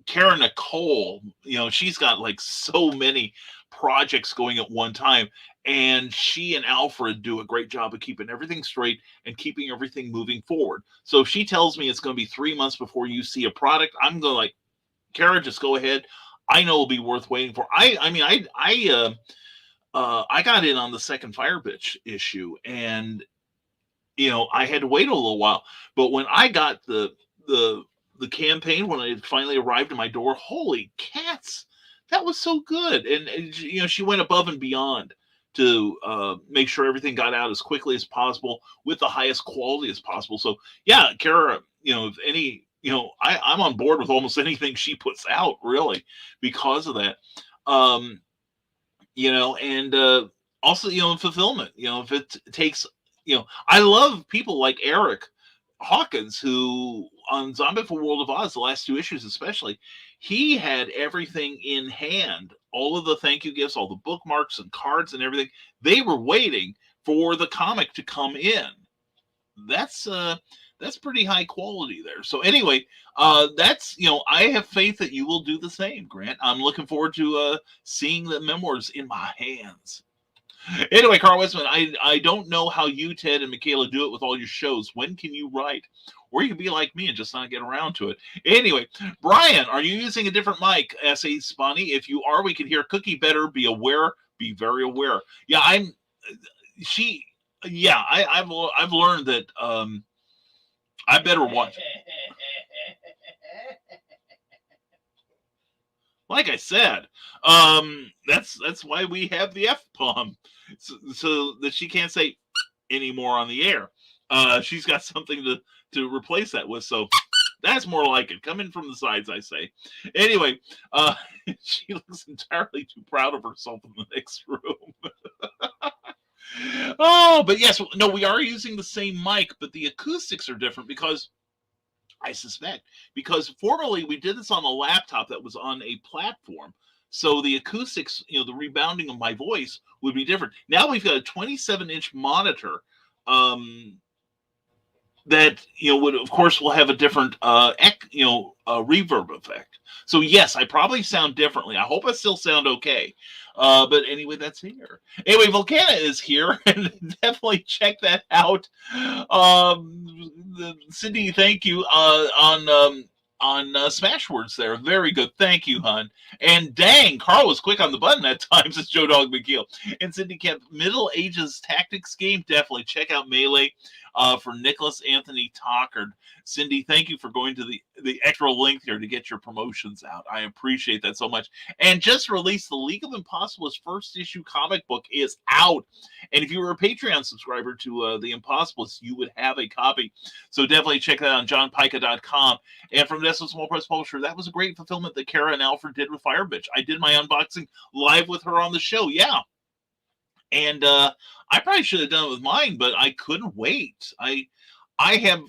Speaker 5: Kara Nicole, she's got like so many projects going at one time, and she and Alfred do a great job of keeping everything straight and keeping everything moving forward. So if she tells me it's going to be 3 months before you see a product, I'm going to like, Kara, just go ahead. I know it'll be worth waiting for. I got in on the second Fire Bitch issue, and I had to wait a little while. But when I got the campaign, when it finally arrived at my door, holy cats, that was so good. And she went above and beyond to make sure everything got out as quickly as possible with the highest quality as possible. So yeah, Kara, if any, I'm on board with almost anything she puts out, really, because of that. And also, in fulfillment, if it takes, I love people like Eric Hawkins, who on Zombie for World of Oz, the last 2 issues especially, he had everything in hand, all of the thank you gifts, all the bookmarks and cards and everything. They were waiting for the comic to come in. That's pretty high quality there. So anyway, that's, I have faith that you will do the same, Grant. I'm looking forward to seeing the memoirs in my hands. Anyway, Carl Westman, I don't know how you, Ted, and Michaela do it with all your shows. When can you write? Or you can be like me and just not get around to it. Anyway, Brian, are you using a different mic? S.A. Spawny. If you are, we can hear Cookie better. Be aware. Be very aware. Yeah, I've learned that I better watch. Like I said, that's why we have the F-bomb, so that she can't say anymore on the air. She's got something to replace that with, so that's more like it. Coming from the sides, I say. Anyway, she looks entirely too proud of herself in the next room. Oh, but yes, no, we are using the same mic, but the acoustics are different because formerly we did this on a laptop that was on a platform. So the acoustics, the rebounding of my voice would be different. Now we've got a 27-inch monitor that, would, of course, will have a different, reverb effect. So yes, I probably sound differently. I hope I still sound okay. But anyway, that's here. Anyway, Volcana is here, and definitely check that out. Cindy, thank you on Smashwords there. Very good. Thank you, hon. And dang, Carl was quick on the button at times, says Joe Dog McGill. And Cindy kept Middle Ages Tactics game. Definitely check out Melee for Nicholas Anthony Tockard. Cindy, thank you for going to the extra length here to get your promotions out. I appreciate that so much. And just released the League of Impossible's first issue comic book is out. And if you were a Patreon subscriber to the Impossibles, you would have a copy. So definitely check that out on johnpica.com. And from Nestle Small Press Publisher, that was a great fulfillment that Kara and Alfred did with Fire Bitch. I did my unboxing live with her on the show. Yeah. And I probably should have done it with mine, but I couldn't wait. I have,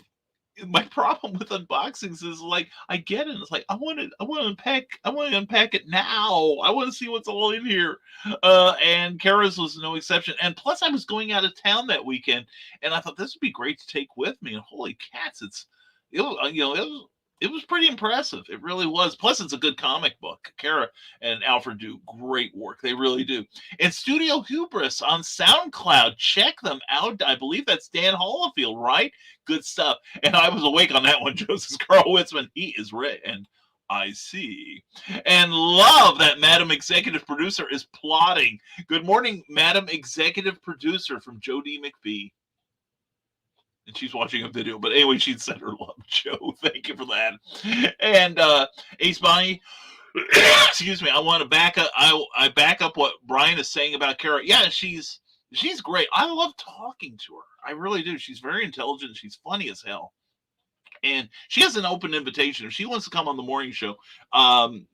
Speaker 5: my problem with unboxings is like, I get it. It's like, I want to unpack it now. I want to see what's all in here. And Kara's was no exception. And plus I was going out of town that weekend, and I thought this would be great to take with me. And holy cats, it was pretty impressive. It really was. Plus, it's a good comic book. Kara and Alfred do great work. They really do. And Studio Hubris on SoundCloud. Check them out. I believe that's Dan Hollifield, right? Good stuff. And I was awake on that one, Joseph Carl Witzman. He is right. And I see. And love that Madam Executive Producer is plotting. Good morning, Madam Executive Producer from Jody McPhee. And she's watching a video. But anyway, she'd send her love, Joe. Thank you for that. And Ace Bonnie, excuse me, I want to back up. I back up what Brian is saying about Kara. Yeah, she's great. I love talking to her. I really do. She's very intelligent. She's funny as hell. And she has an open invitation. If she wants to come on the morning show,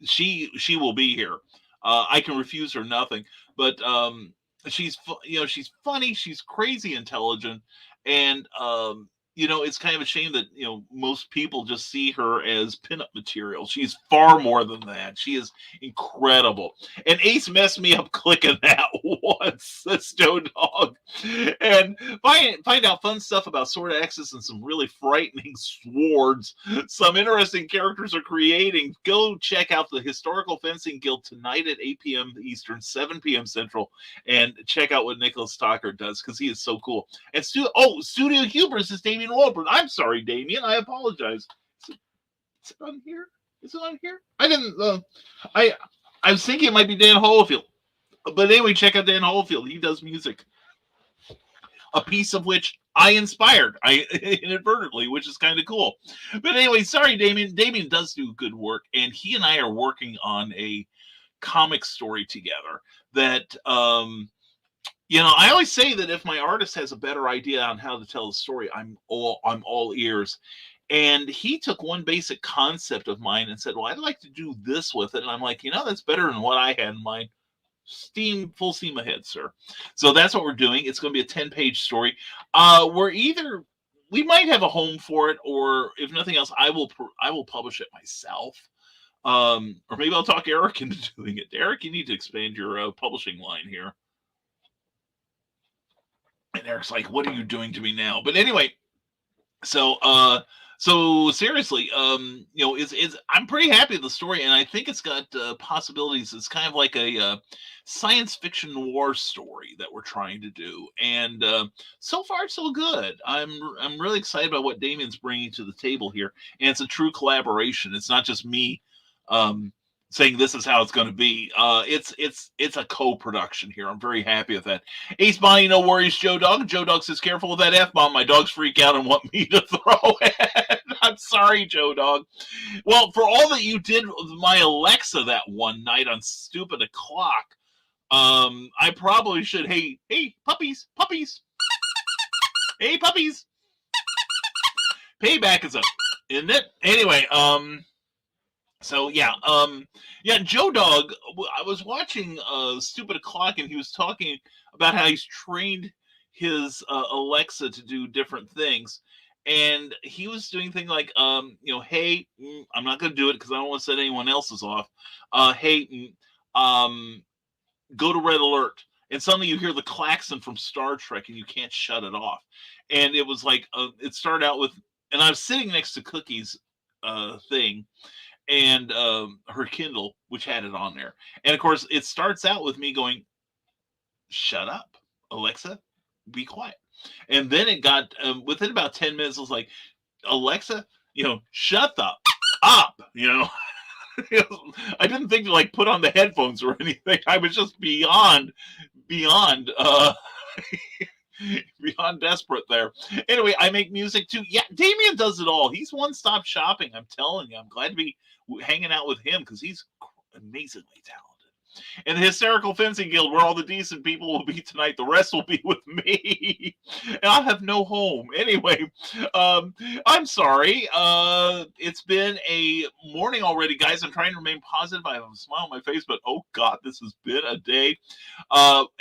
Speaker 5: she will be here. I can refuse her nothing. But she's funny. She's crazy intelligent, and it's kind of a shame that most people just see her as pinup material. She's far more than that. She is incredible. And Ace messed me up clicking that once. That's Joe Dog. And find out fun stuff about sword axes and some really frightening swords. Some interesting characters are creating. Go check out the Historical Fencing Guild tonight at 8 p.m. Eastern, 7 p.m. Central, and check out what Nicholas Stocker does, because he is so cool. And Studio Hubris is Damien Walburn. I'm sorry, Damien. I apologize. Is it on here? Is it on here? I didn't. I was thinking it might be Dan Holofield. But anyway, check out Dan Holofield. He does music. A piece of which I inspired, inadvertently, which is kind of cool. But anyway, sorry, Damien. Damien does do good work, and he and I are working on a comic story together that I always say that if my artist has a better idea on how to tell the story, I'm all ears. And he took one basic concept of mine and said, well, I'd like to do this with it. And I'm like, that's better than what I had in mind. Full steam ahead, sir. So that's what we're doing. It's going to be a 10-page story. We might have a home for it, or if nothing else, I will publish it myself. Or maybe I'll talk Eric into doing it. Eric, you need to expand your publishing line here. And Eric's like, what are you doing to me now? But anyway, so seriously, I'm pretty happy with the story, and I think it's got possibilities. It's kind of like a science fiction war story that we're trying to do, and so far so good. I'm really excited about what Damien's bringing to the table here, and it's a true collaboration. It's not just me saying this is how it's going to be. It's a co-production here. I'm very happy with that. Ace Bonnie, no worries, Joe Dog. Joe Dog says, careful with that F-bomb. My dogs freak out and want me to throw it. I'm sorry, Joe Dog. Well, for all that you did with my Alexa that one night on Stupid O'Clock, I probably should, hey, puppies. Hey, puppies. Payback is up, isn't it? Anyway, so Joe Dog, I was watching Stupid O'Clock, and he was talking about how he's trained his Alexa to do different things. And he was doing things like, hey, I'm not going to do it because I don't want to set anyone else's off. Hey, go to red alert. And suddenly you hear the klaxon from Star Trek and you can't shut it off. And it was like, it started out with, and I was sitting next to Cookie's thing, and her Kindle, which had it on there. And of course, it starts out with me going, shut up, Alexa, be quiet. And then it got, within about 10 minutes, I was like, Alexa, shut the up, I didn't think to like put on the headphones or anything. I was just beyond beyond desperate there. Anyway, I make music too. Yeah, Damien does it all. He's one-stop shopping. I'm telling you, I'm glad to be hanging out with him because he's amazingly talented. And the Hysterical Fencing Guild, where all the decent people will be tonight. The rest will be with me. And I'll have no home. Anyway, I'm sorry. It's been a morning already, guys. I'm trying to remain positive. I have a smile on my face, but oh God, this has been a day.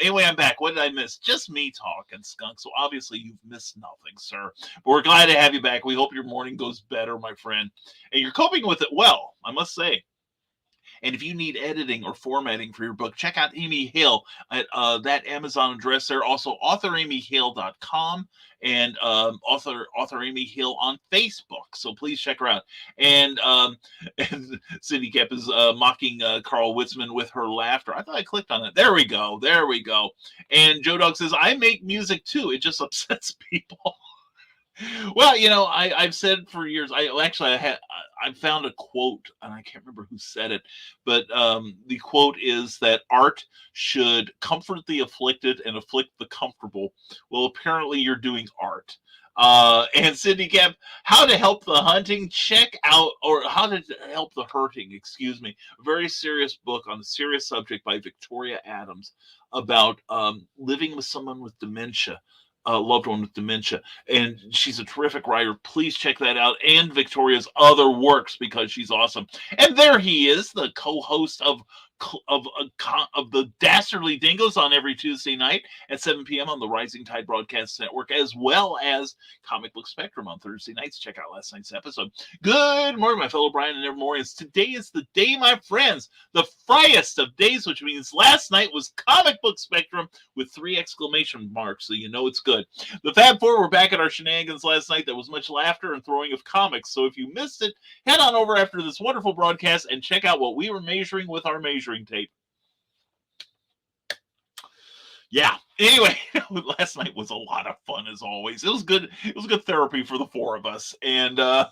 Speaker 5: Anyway, I'm back. What did I miss? Just me talking, Skunk. So obviously you've missed nothing, sir. But we're glad to have you back. We hope your morning goes better, my friend. And you're coping with it well, I must say. And if you need editing or formatting for your book, check out Amy Hale at that Amazon address there. Also, authoramyhale.com and author Amy Hale on Facebook. So please check her out. And Cindy Kep is mocking Carl Witzman with her laughter. I thought I clicked on it. There we go. There we go. And Joe Dog says, I make music too. It just upsets people. Well, I've said for years. I found a quote, and I can't remember who said it, but the quote is that art should comfort the afflicted and afflict the comfortable. Well, apparently you're doing art. And Cindy Cap, how to help the hunting? Check out, or how to help the hurting? Excuse me. A very serious book on a serious subject by Victoria Adams about living with someone with dementia. A loved one with dementia, and she's a terrific writer. Please check that out, and Victoria's other works, because she's awesome. And there he is, the co-host of the Dastardly Dingoes on every Tuesday night at 7 p.m. on the Rising Tide Broadcast Network, as well as Comic Book Spectrum on Thursday nights. Check out last night's episode. Good morning, my fellow Brian and Nevermorians. Today is the day, my friends, the Friest of days, which means last night was Comic Book Spectrum with 3 exclamation marks, so you know it's good. The Fab Four were back at our shenanigans last night. There was much laughter and throwing of comics, so if you missed it, head on over after this wonderful broadcast and check out what we were measuring with our measuring tape. Yeah. Anyway, last night was a lot of fun as always. It was good. It was good therapy for the 4 of us, and but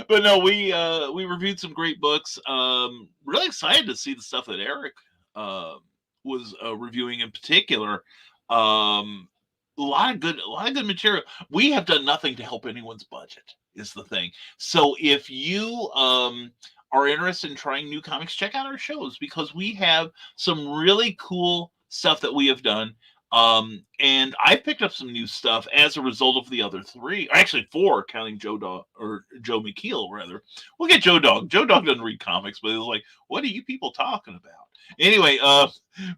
Speaker 5: no, we reviewed some great books. Really excited to see the stuff that Eric was reviewing in particular. A lot of good material. We have done nothing to help anyone's budget, is the thing. So if you are interested in trying new comics, check out our shows, because we have some really cool stuff that we have done. And I've picked up some new stuff as a result of the other 3, or actually 4, counting Joe McKeel, rather. We'll get Joe Dog. Joe Dog doesn't read comics, but it was like, what are you people talking about? Anyway,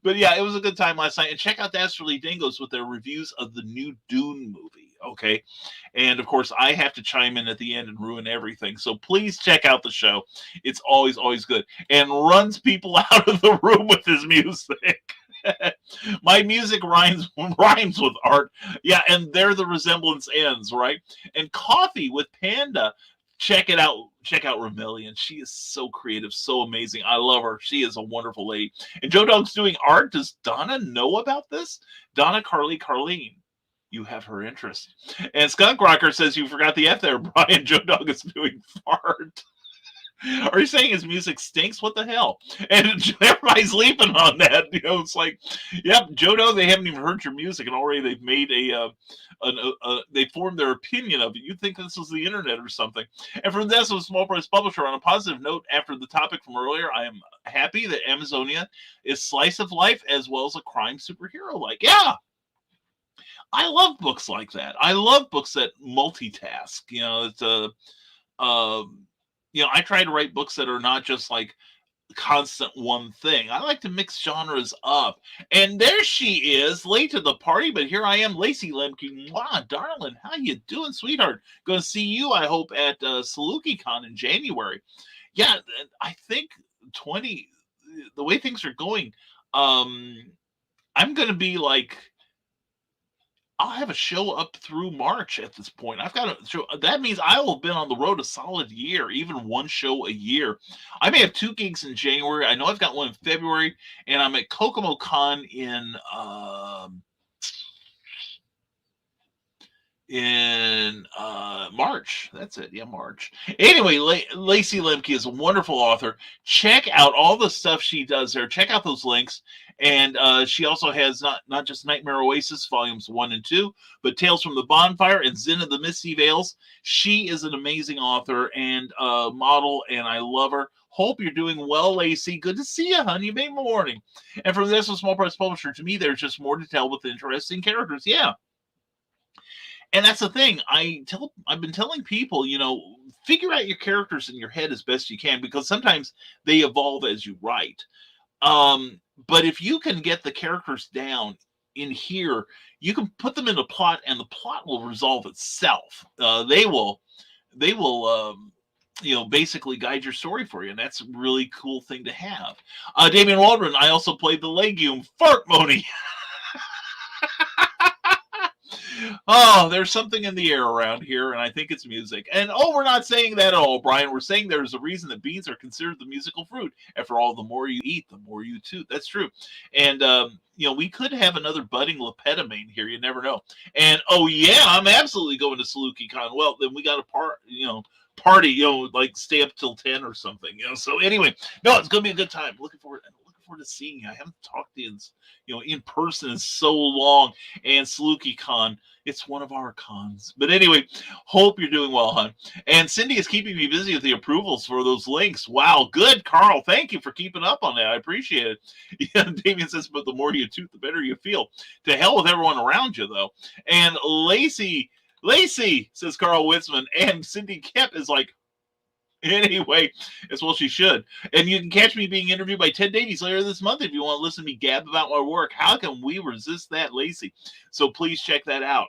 Speaker 5: but yeah, it was a good time last night. And check out Dastardly Dingoes with their reviews of the new Dune movie, okay? And, of course, I have to chime in at the end and ruin everything. So please check out the show. It's always, always good. And runs people out of the room with his music. My music rhymes with art. Yeah, and there the resemblance ends, right? And Coffee with Panda. Check it out. Check out Remillion. She is so creative, so amazing. I love her. She is a wonderful lady. And Joe Dog's doing art. Does Donna know about this? Donna Carleen. You have her interest. And Skunk Rocker says you forgot the F there, Brian. Joe Dog is doing fart. Are you saying his music stinks? What the hell? And everybody's leaping on that. It's like, yep, Joe Dog, they haven't even heard your music, and already they've made they formed their opinion of it. You'd think this was the internet or something. And from this, was Small Price Publisher. On a positive note, after the topic from earlier, I am happy that Amazonia is slice of life as well as a crime superhero. Like, yeah. I love books like that. I love books that multitask. I try to write books that are not just like constant one thing. I like to mix genres up. And there she is, late to the party, but here I am, Lacey Lemke. Wow, darling, how you doing, sweetheart? Going to see you, I hope, at SalukiCon in January. Yeah, I think the way things are going, I'm going to be like, I'll have a show up through March at this point. I've got a show. That means I will have been on the road a solid year, even one show a year. I may have 2 gigs in January. I know I've got one in February, and I'm at Kokomo Con in March. That's it. Yeah, March. Anyway, Lacey Lemke is a wonderful author. Check out all the stuff she does there. Check out those links. And she also has not just Nightmare Oasis volumes 1 and 2, but Tales from the Bonfire and Zin of the Misty Vales. She is an amazing author and model, and I love her. Hope you're doing well, Lacey. Good to see you, honey. You made my morning. And from this, a Small Price Publisher, to me, there's just more to tell with interesting characters. Yeah. And that's the thing. I've been telling people, figure out your characters in your head as best you can, because sometimes they evolve as you write. But if you can get the characters down in here, you can put them in a plot, and the plot will resolve itself. They will, basically guide your story for you, and that's a really cool thing to have. Damian Waldron, I also played the legume Fart Moni. Oh, there's something in the air around here, and I think it's music. And we're not saying that at all, Brian. We're saying there's a reason that beans are considered the musical fruit. After all, the more you eat, the more you toot. That's true. And we could have another budding lepetamine here. You never know. And yeah, I'm absolutely going to Saluki Con. Well, then we got a party, like stay up till 10 or something. So anyway, no, it's gonna be a good time. Looking forward to seeing you. I haven't talked to you in person in so long. And Saluki Con, it's one of our cons. But anyway, hope you're doing well, hon. And Cindy is keeping me busy with the approvals for those links. Wow, good, Carl. Thank you for keeping up on that. I appreciate it. Yeah, Damien says, but the more you toot, the better you feel. To hell with everyone around you, though. And Lacey, says Carl Witzman, and Cindy Kemp is like, anyway, as well she should. And you can catch me being interviewed by Ted Davies later this month if you want to listen to me gab about my work. How can we resist that, Lacey? So please check that out.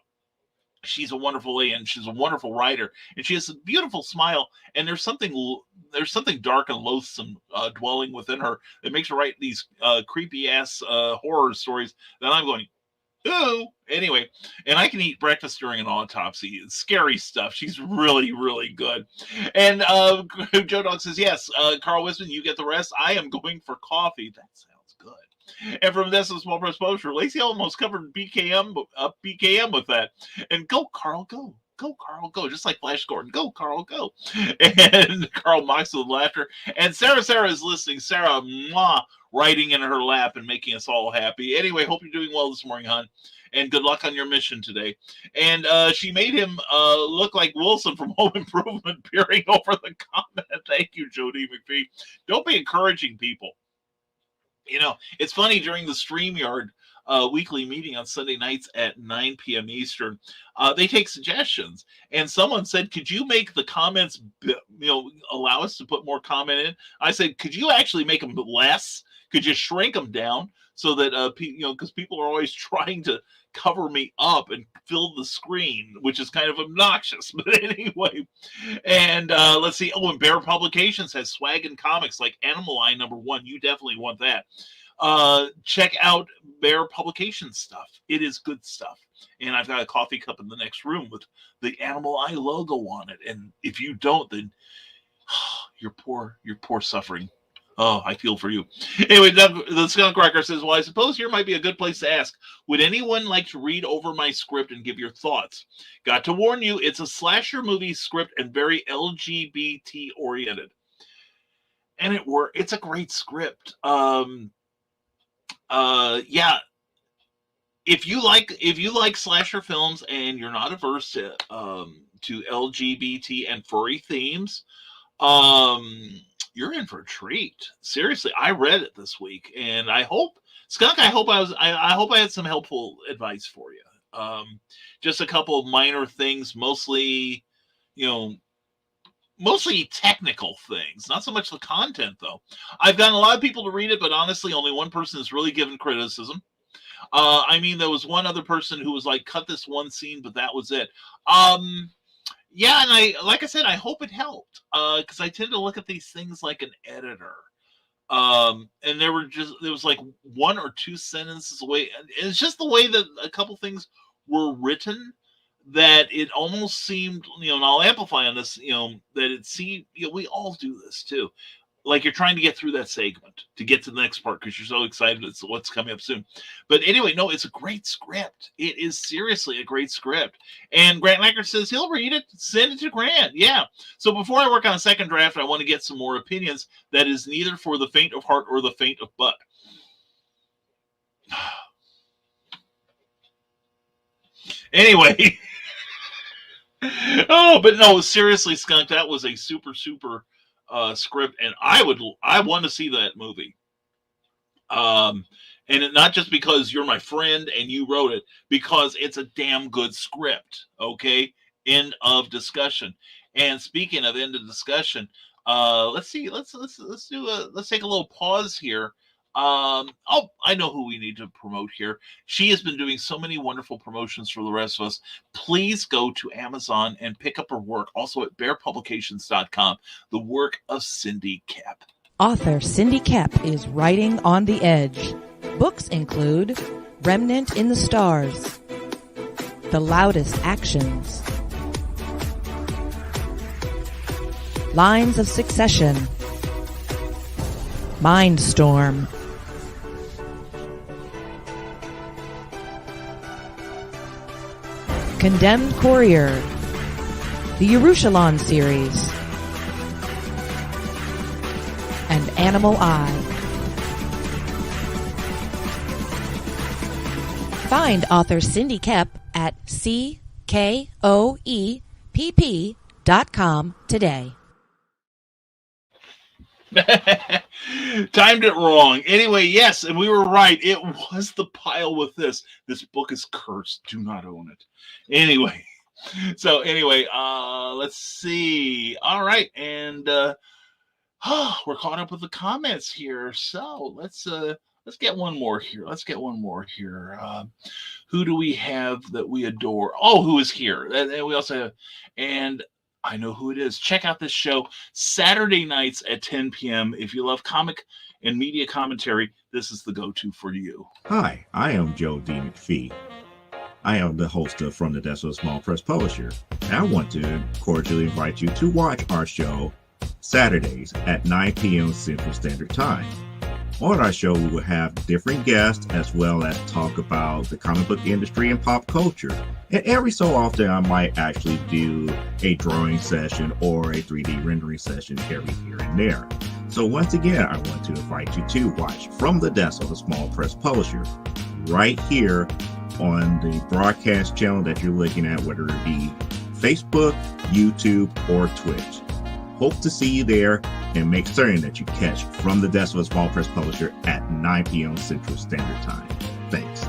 Speaker 5: She's a wonderful lady, and she's a wonderful writer, and she has a beautiful smile. And there's something dark and loathsome dwelling within her that makes her write these creepy ass horror stories that I'm going, ooh. Anyway, and I can eat breakfast during an autopsy. It's scary stuff. She's really, really good. And Joe Dog says, yes, Carl Wisman, you get the rest. I am going for coffee. That sounds good. And from this Small Press Poster, Lacey almost covered BKM with that. And go, Carl, go. Go, Carl, go. Just like Flash Gordon. Go, Carl, go. And Carl mocks with laughter. And Sarah is listening. Sarah, mwah, writing in her lap and making us all happy. Anyway, hope you're doing well this morning, hon. And good luck on your mission today. And she made him look like Wilson from Home Improvement peering over the comment. Thank you, Jody McPhee. Don't be encouraging people. It's funny, during the StreamYard weekly meeting on Sunday nights at 9 p.m. Eastern, they take suggestions. And someone said, could you make the comments, allow us to put more comment in? I said, could you actually make them less? Could you shrink them down so that, because people are always trying to cover me up and fill the screen, which is kind of obnoxious. But anyway, and let's see. And Bear Publications has swag and comics like Animal Eye #1. You definitely want that. Check out Bear Publications stuff. It is good stuff. And I've got a coffee cup in the next room with the Animal Eye logo on it. And if you don't, then you're poor suffering. Oh, I feel for you. Anyway, the Skunk Rocker says, well, I suppose here might be a good place to ask, would anyone like to read over my script and give your thoughts? Got to warn you, it's a slasher movie script and very LGBT oriented. And it's a great script. Yeah. If you like slasher films and you're not averse to LGBT and furry themes, you're in for a treat. Seriously, I read it this week, and I hope, Skunk, I hope I had some helpful advice for you. Just a couple of minor things, mostly technical things, not so much the content, though. I've gotten a lot of people to read it, but honestly, only one person has really given criticism. There was one other person who was like, cut this one scene, but that was it. Yeah, and like I said, I hope it helped, because I tend to look at these things like an editor. And there was like one or two sentences away, and it's just the way that a couple things were written that it almost seemed, and I'll amplify on this, that it seemed, we all do this too. Like you're trying to get through that segment to get to the next part because you're so excited it's what's coming up soon. But anyway, no, it's a great script. It is seriously a great script. And Grant Lacker says he'll read it, send it to Grant. Yeah. So before I work on a second draft, I want to get some more opinions that is neither for the faint of heart or the faint of butt. Anyway. Oh, but no, seriously, Skunk, that was a super script, and I want to see that movie. And not just because you're my friend and you wrote it, because it's a damn good script. Okay, end of discussion. And speaking of end of discussion, let's see, let's take a little pause here. I know who we need to promote here. She has been doing so many wonderful promotions for the rest of us. Please go to Amazon and pick up her work. Also at bearpublications.com, the work of Cindy Kemp.
Speaker 3: Author Cindy Kemp is writing on the edge. Books include Remnant in the Stars, the loudest actions. Lines of Succession. Mindstorm. Condemned Courier. The Yerushalayim series. And Animal Eye. Find author Cindy Kepp at CKOEPP.com today.
Speaker 5: Timed it wrong. Anyway, yes, and we were right. It was the pile with this. This book is cursed. Do not own it. Anyway, let's see. All right, and we're caught up with the comments here. So let's get one more here. Who do we have that we adore? Oh, who is here? And we also have, and I know who it is. Check out this show Saturday nights at 10 p.m. If you love comic and media commentary, this is the go-to for you.
Speaker 6: Hi, I am Joe D. McPhee. I am the host of From the Desk of a Small Press Publisher. And I want to cordially invite you to watch our show Saturdays at 9 p.m. Central Standard Time. On our show, we will have different guests as well as talk about the comic book industry and pop culture. And every so often, I might actually do a drawing session or a 3D rendering session every here and there. So once again, I want to invite you to watch From the Desk of a Small Press Publisher right here on the broadcast channel that you're looking at, whether it be Facebook, YouTube, or Twitch. Hope to see you there, and make certain that you catch From the Desk of a Small Press Publisher at 9 p.m. Central Standard Time. Thanks.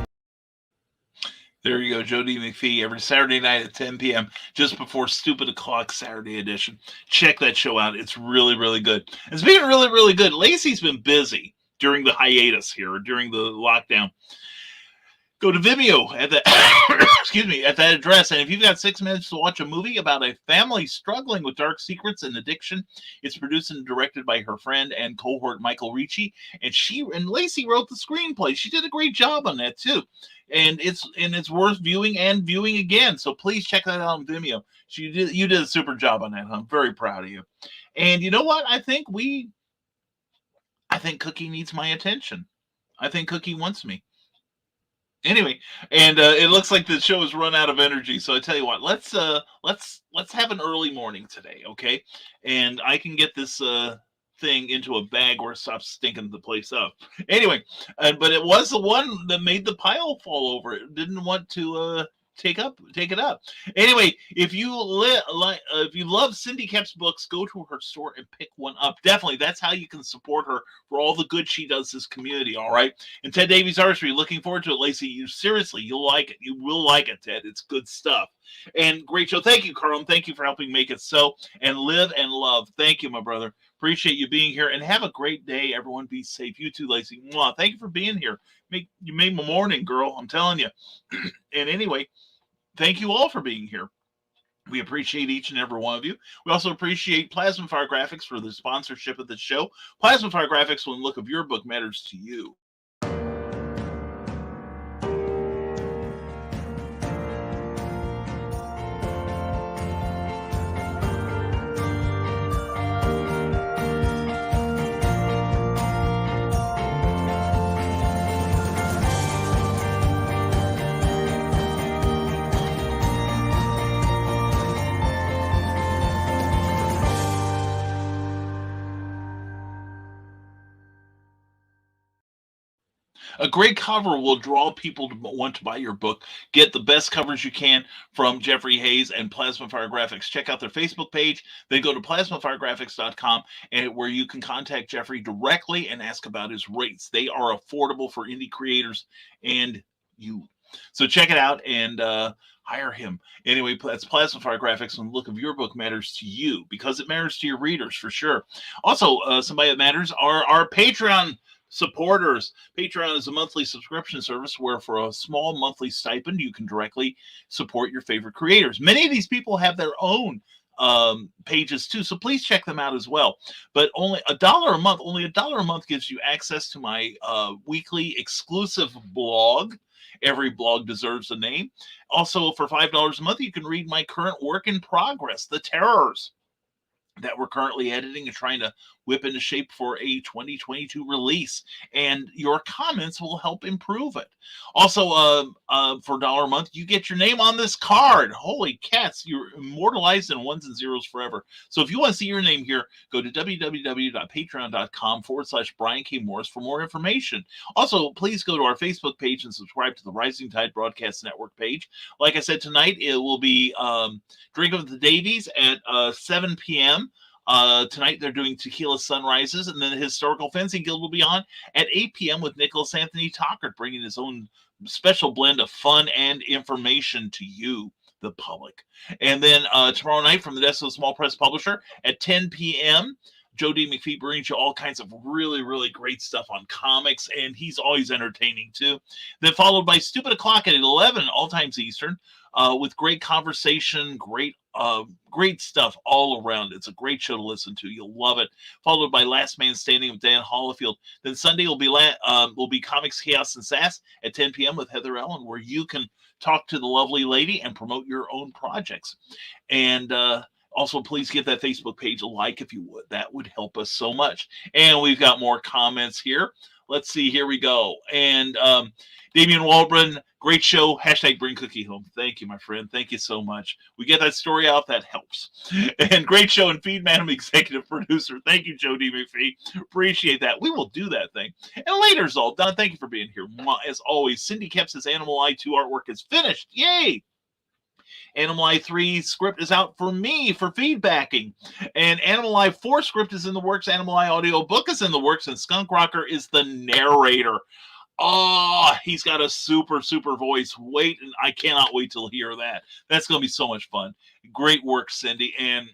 Speaker 5: There you go, Joe D. McPhee, every Saturday night at 10 p.m., just before Stupid O'Clock Saturday edition. Check that show out. It's really, really good. And speaking of really, really good, Lacey's been busy during the hiatus here, during the lockdown. Go to Vimeo at that at that address, and if you've got 6 minutes to watch a movie about a family struggling with dark secrets and addiction, it's produced and directed by her friend and cohort Michael Ricci, and Lacey wrote the screenplay. She did a great job on that too, and it's worth viewing and viewing again. So please check that out on Vimeo. You did a super job on that. I'm very proud of you. And you know what? I think Cookie needs my attention. I think Cookie wants me. Anyway, and it looks like the show has run out of energy. So I tell you what, let's have an early morning today, okay? And I can get this thing into a bag where it stops stinking the place up. Anyway, but it was the one that made the pile fall over. It didn't want to take it up. Anyway, if you love Cindy Kepp's books, go to her store and pick one up. Definitely, that's how you can support her for all the good she does this community. All right. And Ted Davies Artistry, looking forward to it, Lacey. You'll like it. You will like it, Ted. It's good stuff. And great show. Thank you, Carl. Thank you for helping make it so. And live and love. Thank you, my brother. Appreciate you being here. And have a great day, everyone. Be safe. You too, Lacey. Mwah. Thank you for being here. You made my morning, girl. I'm telling you. And anyway, thank you all for being here. We appreciate each and every one of you. We also appreciate Plasma Fire Graphics for the sponsorship of the show. Plasma Fire Graphics, when the look of your book matters to you. A great cover will draw people to want to buy your book. Get the best covers you can from Jeffrey Hayes and Plasma Fire Graphics. Check out their Facebook page. Then go to plasmafiregraphics.com, and where you can contact Jeffrey directly and ask about his rates. They are affordable for indie creators and you. So check it out and hire him. Anyway, that's Plasma Fire Graphics, and the look of your book matters to you because it matters to your readers for sure. Also, somebody that matters are our Patreon supporters. Patreon is a monthly subscription service where for a small monthly stipend, you can directly support your favorite creators. Many of these people have their own pages too, so please check them out as well. But only $1 a month, gives you access to my weekly exclusive blog. Every blog deserves a name. Also, for $5 a month, you can read my current work in progress, The Terrors, that we're currently editing and trying to whip into shape for a 2022 release, and your comments will help improve it. Also, for $1 a month, you get your name on this card. Holy cats, you're immortalized in ones and zeros forever. So if you want to see your name here, go to www.patreon.com/Brian K. Morris for more information. Also, please go to our Facebook page and subscribe to the Rising Tide Broadcast Network page. Like I said, tonight it will be Drink of the Davies at 7 p.m. Tonight they're doing Tequila Sunrises, and then the Historical Fencing Guild will be on at 8 p.m. with Nicholas Anthony Tockert, bringing his own special blend of fun and information to you, the public. And then tomorrow night from the desk of the Small Press Publisher at 10 p.m., Joe D. McPhee brings you all kinds of really, really great stuff on comics, and he's always entertaining too. Then followed by Stupid O'Clock at 11, all times Eastern, with great conversation, great stuff all around. It's a great show to listen to. You'll love it. Followed by Last Man Standing with Dan Hollifield. Then Sunday will be Comics, Chaos, and Sass at 10 p.m. with Heather Ellen, where you can talk to the lovely lady and promote your own projects. And also, please give that Facebook page a like if you would. That would help us so much. And we've got more comments here. Let's see. Here we go. And Damian Waldron, great show. # bring cookie home. Thank you, my friend. Thank you so much. We get that story out. That helps. And great show. And Feed Madam Executive Producer. Thank you, Joe D. McPhee. Appreciate that. We will do that thing. And later's all done. Thank you for being here. As always, Cindy Kepps' Animal Eye 2 artwork is finished. Yay! Animal Eye 3 script is out for me for feedbacking. And Animal Eye 4 script is in the works. Animal Eye audio book is in the works. And Skunk Rocker is the narrator. Oh, he's got a super, super voice. Wait, and I cannot wait to hear that. That's going to be so much fun. Great work, Cindy. And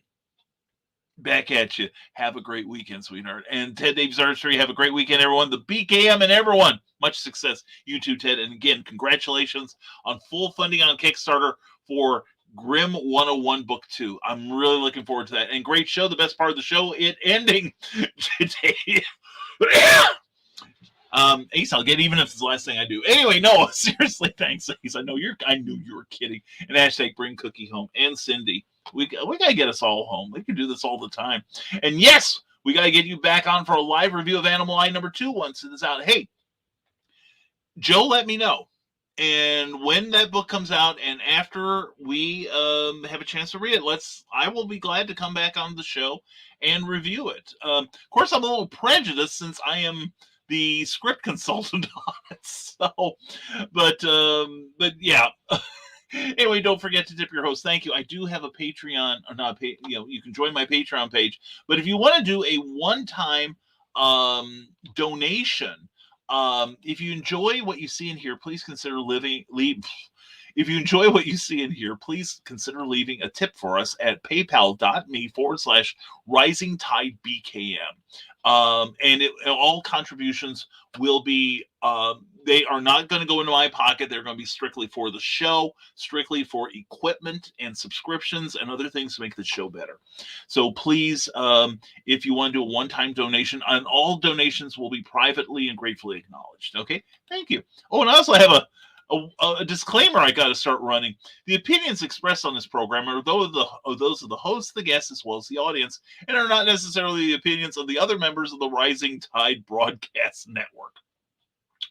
Speaker 5: back at you. Have a great weekend, sweetheart. And Ted Davies Artistry, have a great weekend, everyone. The BKM and everyone. Much success. You too, Ted. And again, congratulations on full funding on Kickstarter for Grimm 101 Book 2. I'm really looking forward to that. And great show. The best part of the show, it ending today. Ace, I'll get even if it's the last thing I do. Anyway, no, seriously, thanks, Ace. I knew you were kidding. And # bring cookie home. And Cindy, we gotta get us all home. We can do this all the time. And yes, we gotta get you back on for a live review of Animal Eye #2 once it is out. Hey, Joe, let me know. And when that book comes out, and after we have a chance to read it, I will be glad to come back on the show and review it. Of course, I'm a little prejudiced since I am the script consultant on it. So, but yeah. Anyway, don't forget to tip your host. Thank you. I do have a Patreon, or not you can join my Patreon page. But if you want to do a one-time donation, if you enjoy what you see in here, please consider If you enjoy what you see in here, please consider leaving a tip for us at paypal.me/risingtidebkm. And all contributions will be, they are not going to go into my pocket. They're going to be strictly for the show, strictly for equipment and subscriptions and other things to make the show better. So please, if you want to do a one-time donation, and all donations will be privately and gratefully acknowledged. Okay, thank you. Oh, and I also have a disclaimer I got to start running. The opinions expressed on this program are those of the hosts, the guests, as well as the audience, and are not necessarily the opinions of the other members of the Rising Tide Broadcast Network.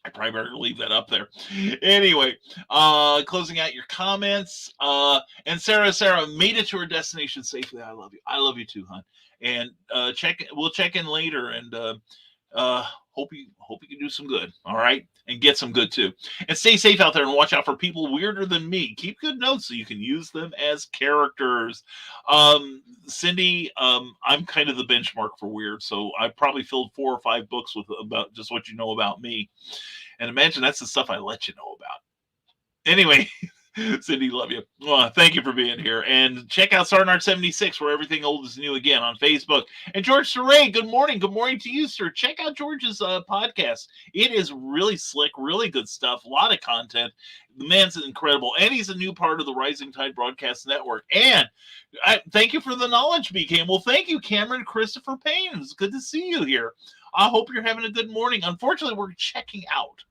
Speaker 5: I probably better leave that up there. Anyway, closing out your comments. And Sarah made it to her destination safely. I love you. I love you too, hon. And we'll check in later, and hope you can do some good. All right, and get some good too. And stay safe out there, and watch out for people weirder than me. Keep good notes so you can use them as characters. Cindy, I'm kind of the benchmark for weird, so I probably filled 4 or 5 books with about just what you know about me. And imagine that's the stuff I let you know about. Anyway. Cindy, love you. Well, thank you for being here. And check out Sarnart 76, where everything old is new again, on Facebook. And George Saray, good morning. Good morning to you, sir. Check out George's podcast. It is really slick, really good stuff. A lot of content. The man's incredible. And he's a new part of the Rising Tide Broadcast Network. And thank you for the knowledge, BK. Well, thank you, Cameron Christopher Payne. It's good to see you here. I hope you're having a good morning. Unfortunately, we're checking out.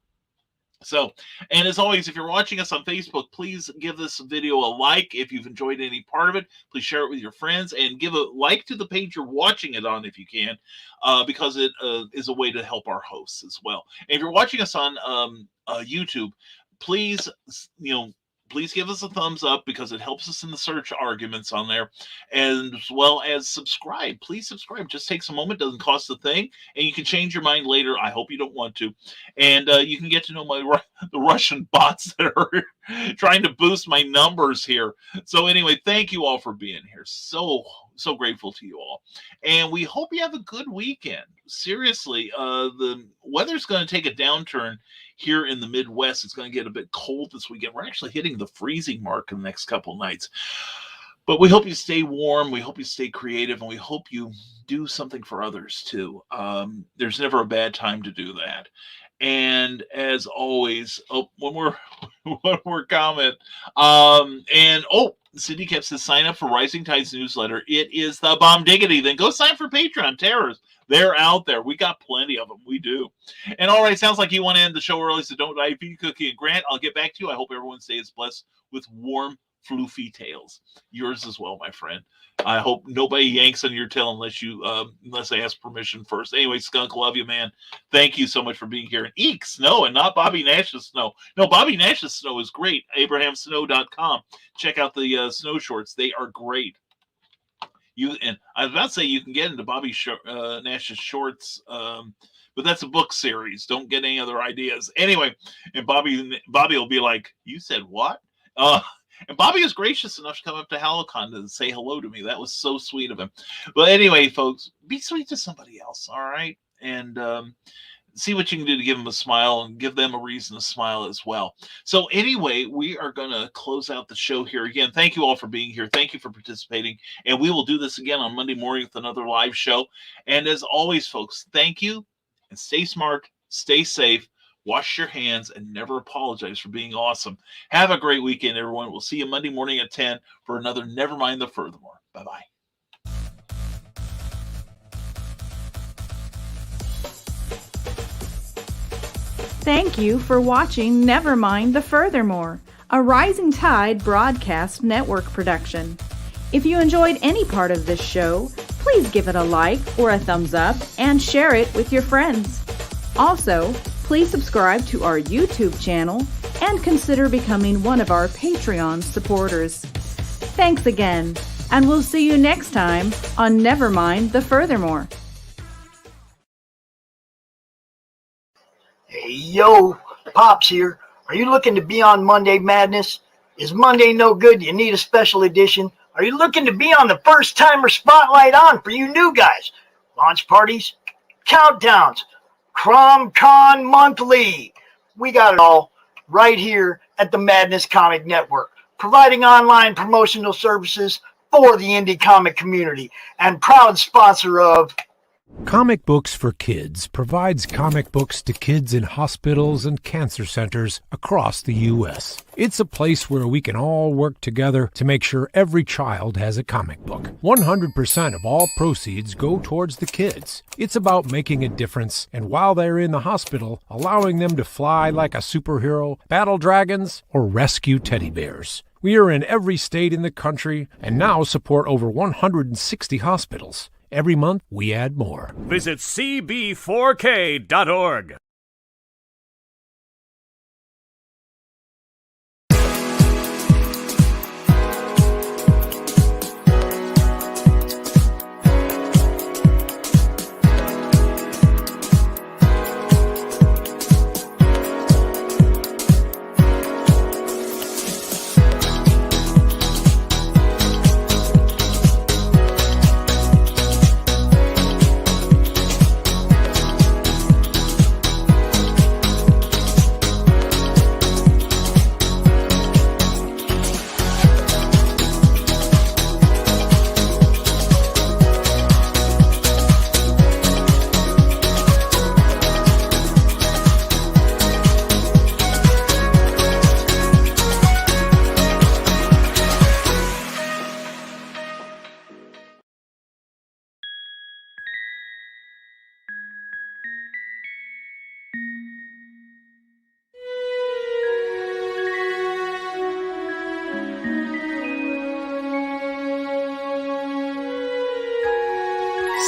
Speaker 5: So, and as always, if you're watching us on Facebook, please give this video a like. If you've enjoyed any part of it, please share it with your friends and give a like to the page you're watching it on if you can, because it is a way to help our hosts as well. And if you're watching us on YouTube, please, please give us a thumbs up because it helps us in the search arguments on there, as well as subscribe. Please subscribe. Just takes a moment, doesn't cost a thing, and you can change your mind later. I hope you don't want to. And you can get to know the Russian bots that are trying to boost my numbers here. So anyway, thank you all for being here. So grateful to you all. And we hope you have a good weekend. Seriously, the weather's going to take a downturn here in the Midwest. It's going to get a bit cold this weekend. We're actually hitting the freezing mark in the next couple of nights. But we hope you stay warm. We hope you stay creative. And we hope you do something for others, too. There's never a bad time to do that. And as always, one more comment. Cindy Kep says, sign up for Rising Tides newsletter. It is the bomb diggity. Then go sign for Patreon terrors. They're out there. We got plenty of them. We do. And all right, sounds like you want to end the show early, so don't die. Cookie and Grant, I'll get back to you. I hope everyone stays blessed with warm, floofy tails. Yours as well, my friend. I hope nobody yanks on your tail unless I ask permission first. Anyway, Skunk, love you, man. Thank you so much for being here. And eek, snow, and not Bobby Nash's snow. No, Bobby Nash's snow is great. AbrahamSnow.com. Check out the snow shorts. They are great. And I was about to say you can get into Bobby Nash's shorts, but that's a book series. Don't get any other ideas. Anyway, and Bobby will be like, you said what? And Bobby was gracious enough to come up to Halcon to say hello to me. That was so sweet of him. But anyway, folks, be sweet to somebody else, all right? And see what you can do to give them a smile and give them a reason to smile as well. So anyway, we are going to close out the show here. Again, thank you all for being here. Thank you for participating. And we will do this again on Monday morning with another live show. And as always, folks, thank you. And stay smart, stay safe. Wash your hands and never apologize for being awesome. Have a great weekend, everyone. We'll see you Monday morning at 10 for another Nevermind the Furthermore. Bye-bye.
Speaker 4: Thank you for watching Nevermind the Furthermore, a Rising Tide Broadcast Network production. If you enjoyed any part of this show, please give it a like or a thumbs up and share it with your friends. Also, please subscribe to our YouTube channel and consider becoming one of our Patreon supporters. Thanks again, and we'll see you next time on Nevermind the Furthermore.
Speaker 7: Hey, yo, Pops here. Are you looking to be on Monday Madness? Is Monday no good? You need a special edition? Are you looking to be on the first timer spotlight on for you new guys? Launch parties, countdowns, CromCon Monthly. We got it all right here at the Madness Comic Network, providing online promotional services for the indie comic community and proud sponsor of
Speaker 8: Comic Books for Kids provides comic books to kids in hospitals and cancer centers across the U.S. It's a place where we can all work together to make sure every child has a comic book. 100% of all proceeds go towards the kids. It's about making a difference, and while they're in the hospital, allowing them to fly like a superhero, battle dragons, or rescue teddy bears. We are in every state in the country and now support over 160 hospitals. Every month, we add more.
Speaker 9: Visit cb4k.org.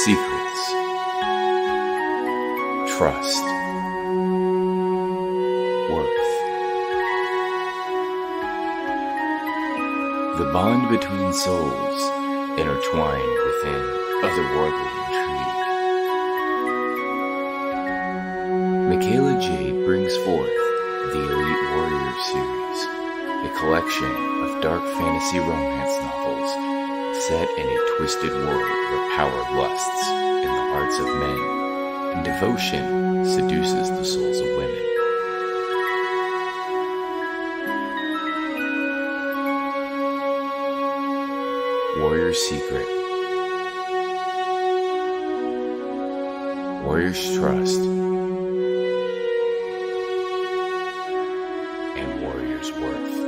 Speaker 9: secrets, trust, worth. The bond between souls intertwined within otherworldly intrigue. Michaela Jade brings forth the Elite Warrior series, a collection of dark fantasy romance novels set in a twisted world where power lusts in the hearts of men and devotion seduces the souls of women. Warrior's Secret, Warrior's Trust, and Warrior's Worth.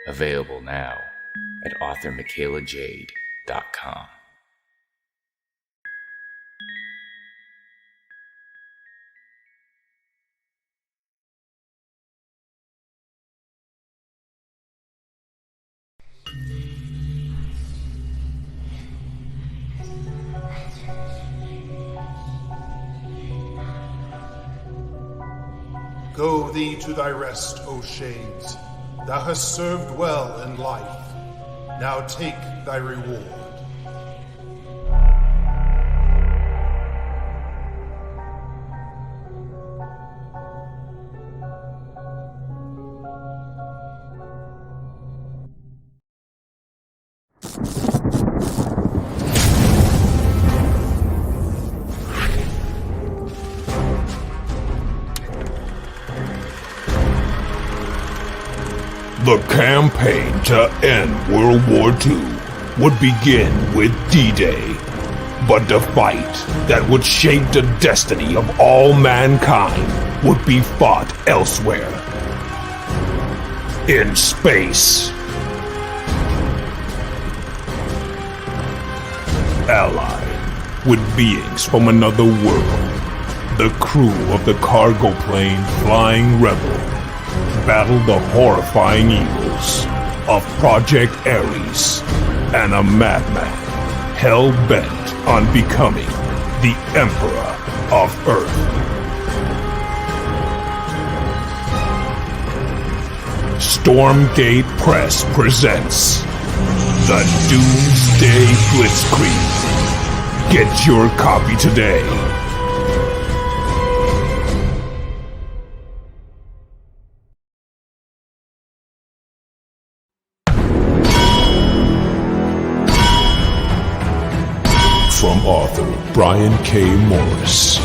Speaker 9: Available now at authormichaelajade.com.
Speaker 10: Go thee to thy rest, O Shades. Thou hast served well in life. Now take thy reward.
Speaker 8: The campaign to end World War II would begin with D-Day, but the fight that would shape the destiny of all mankind would be fought elsewhere. In space. Allied with beings from another world, the crew of the cargo plane Flying Rebel battled the horrifying evils of Project Ares and a madman hell-bent on becoming the Emperor of Earth. Stormgate Press presents the Doomsday Blitzkrieg. Get your copy today. From author Brian K. Morris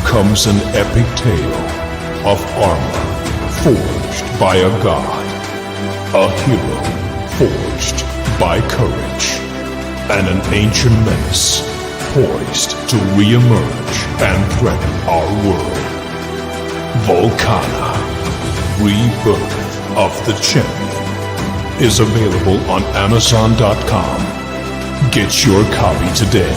Speaker 8: comes an epic tale of armor forged by a god, a hero forged by courage, and an ancient menace poised to re-emerge and threaten our world. Volcana, Rebirth of the Champion, is available on Amazon.com. Get your copy today.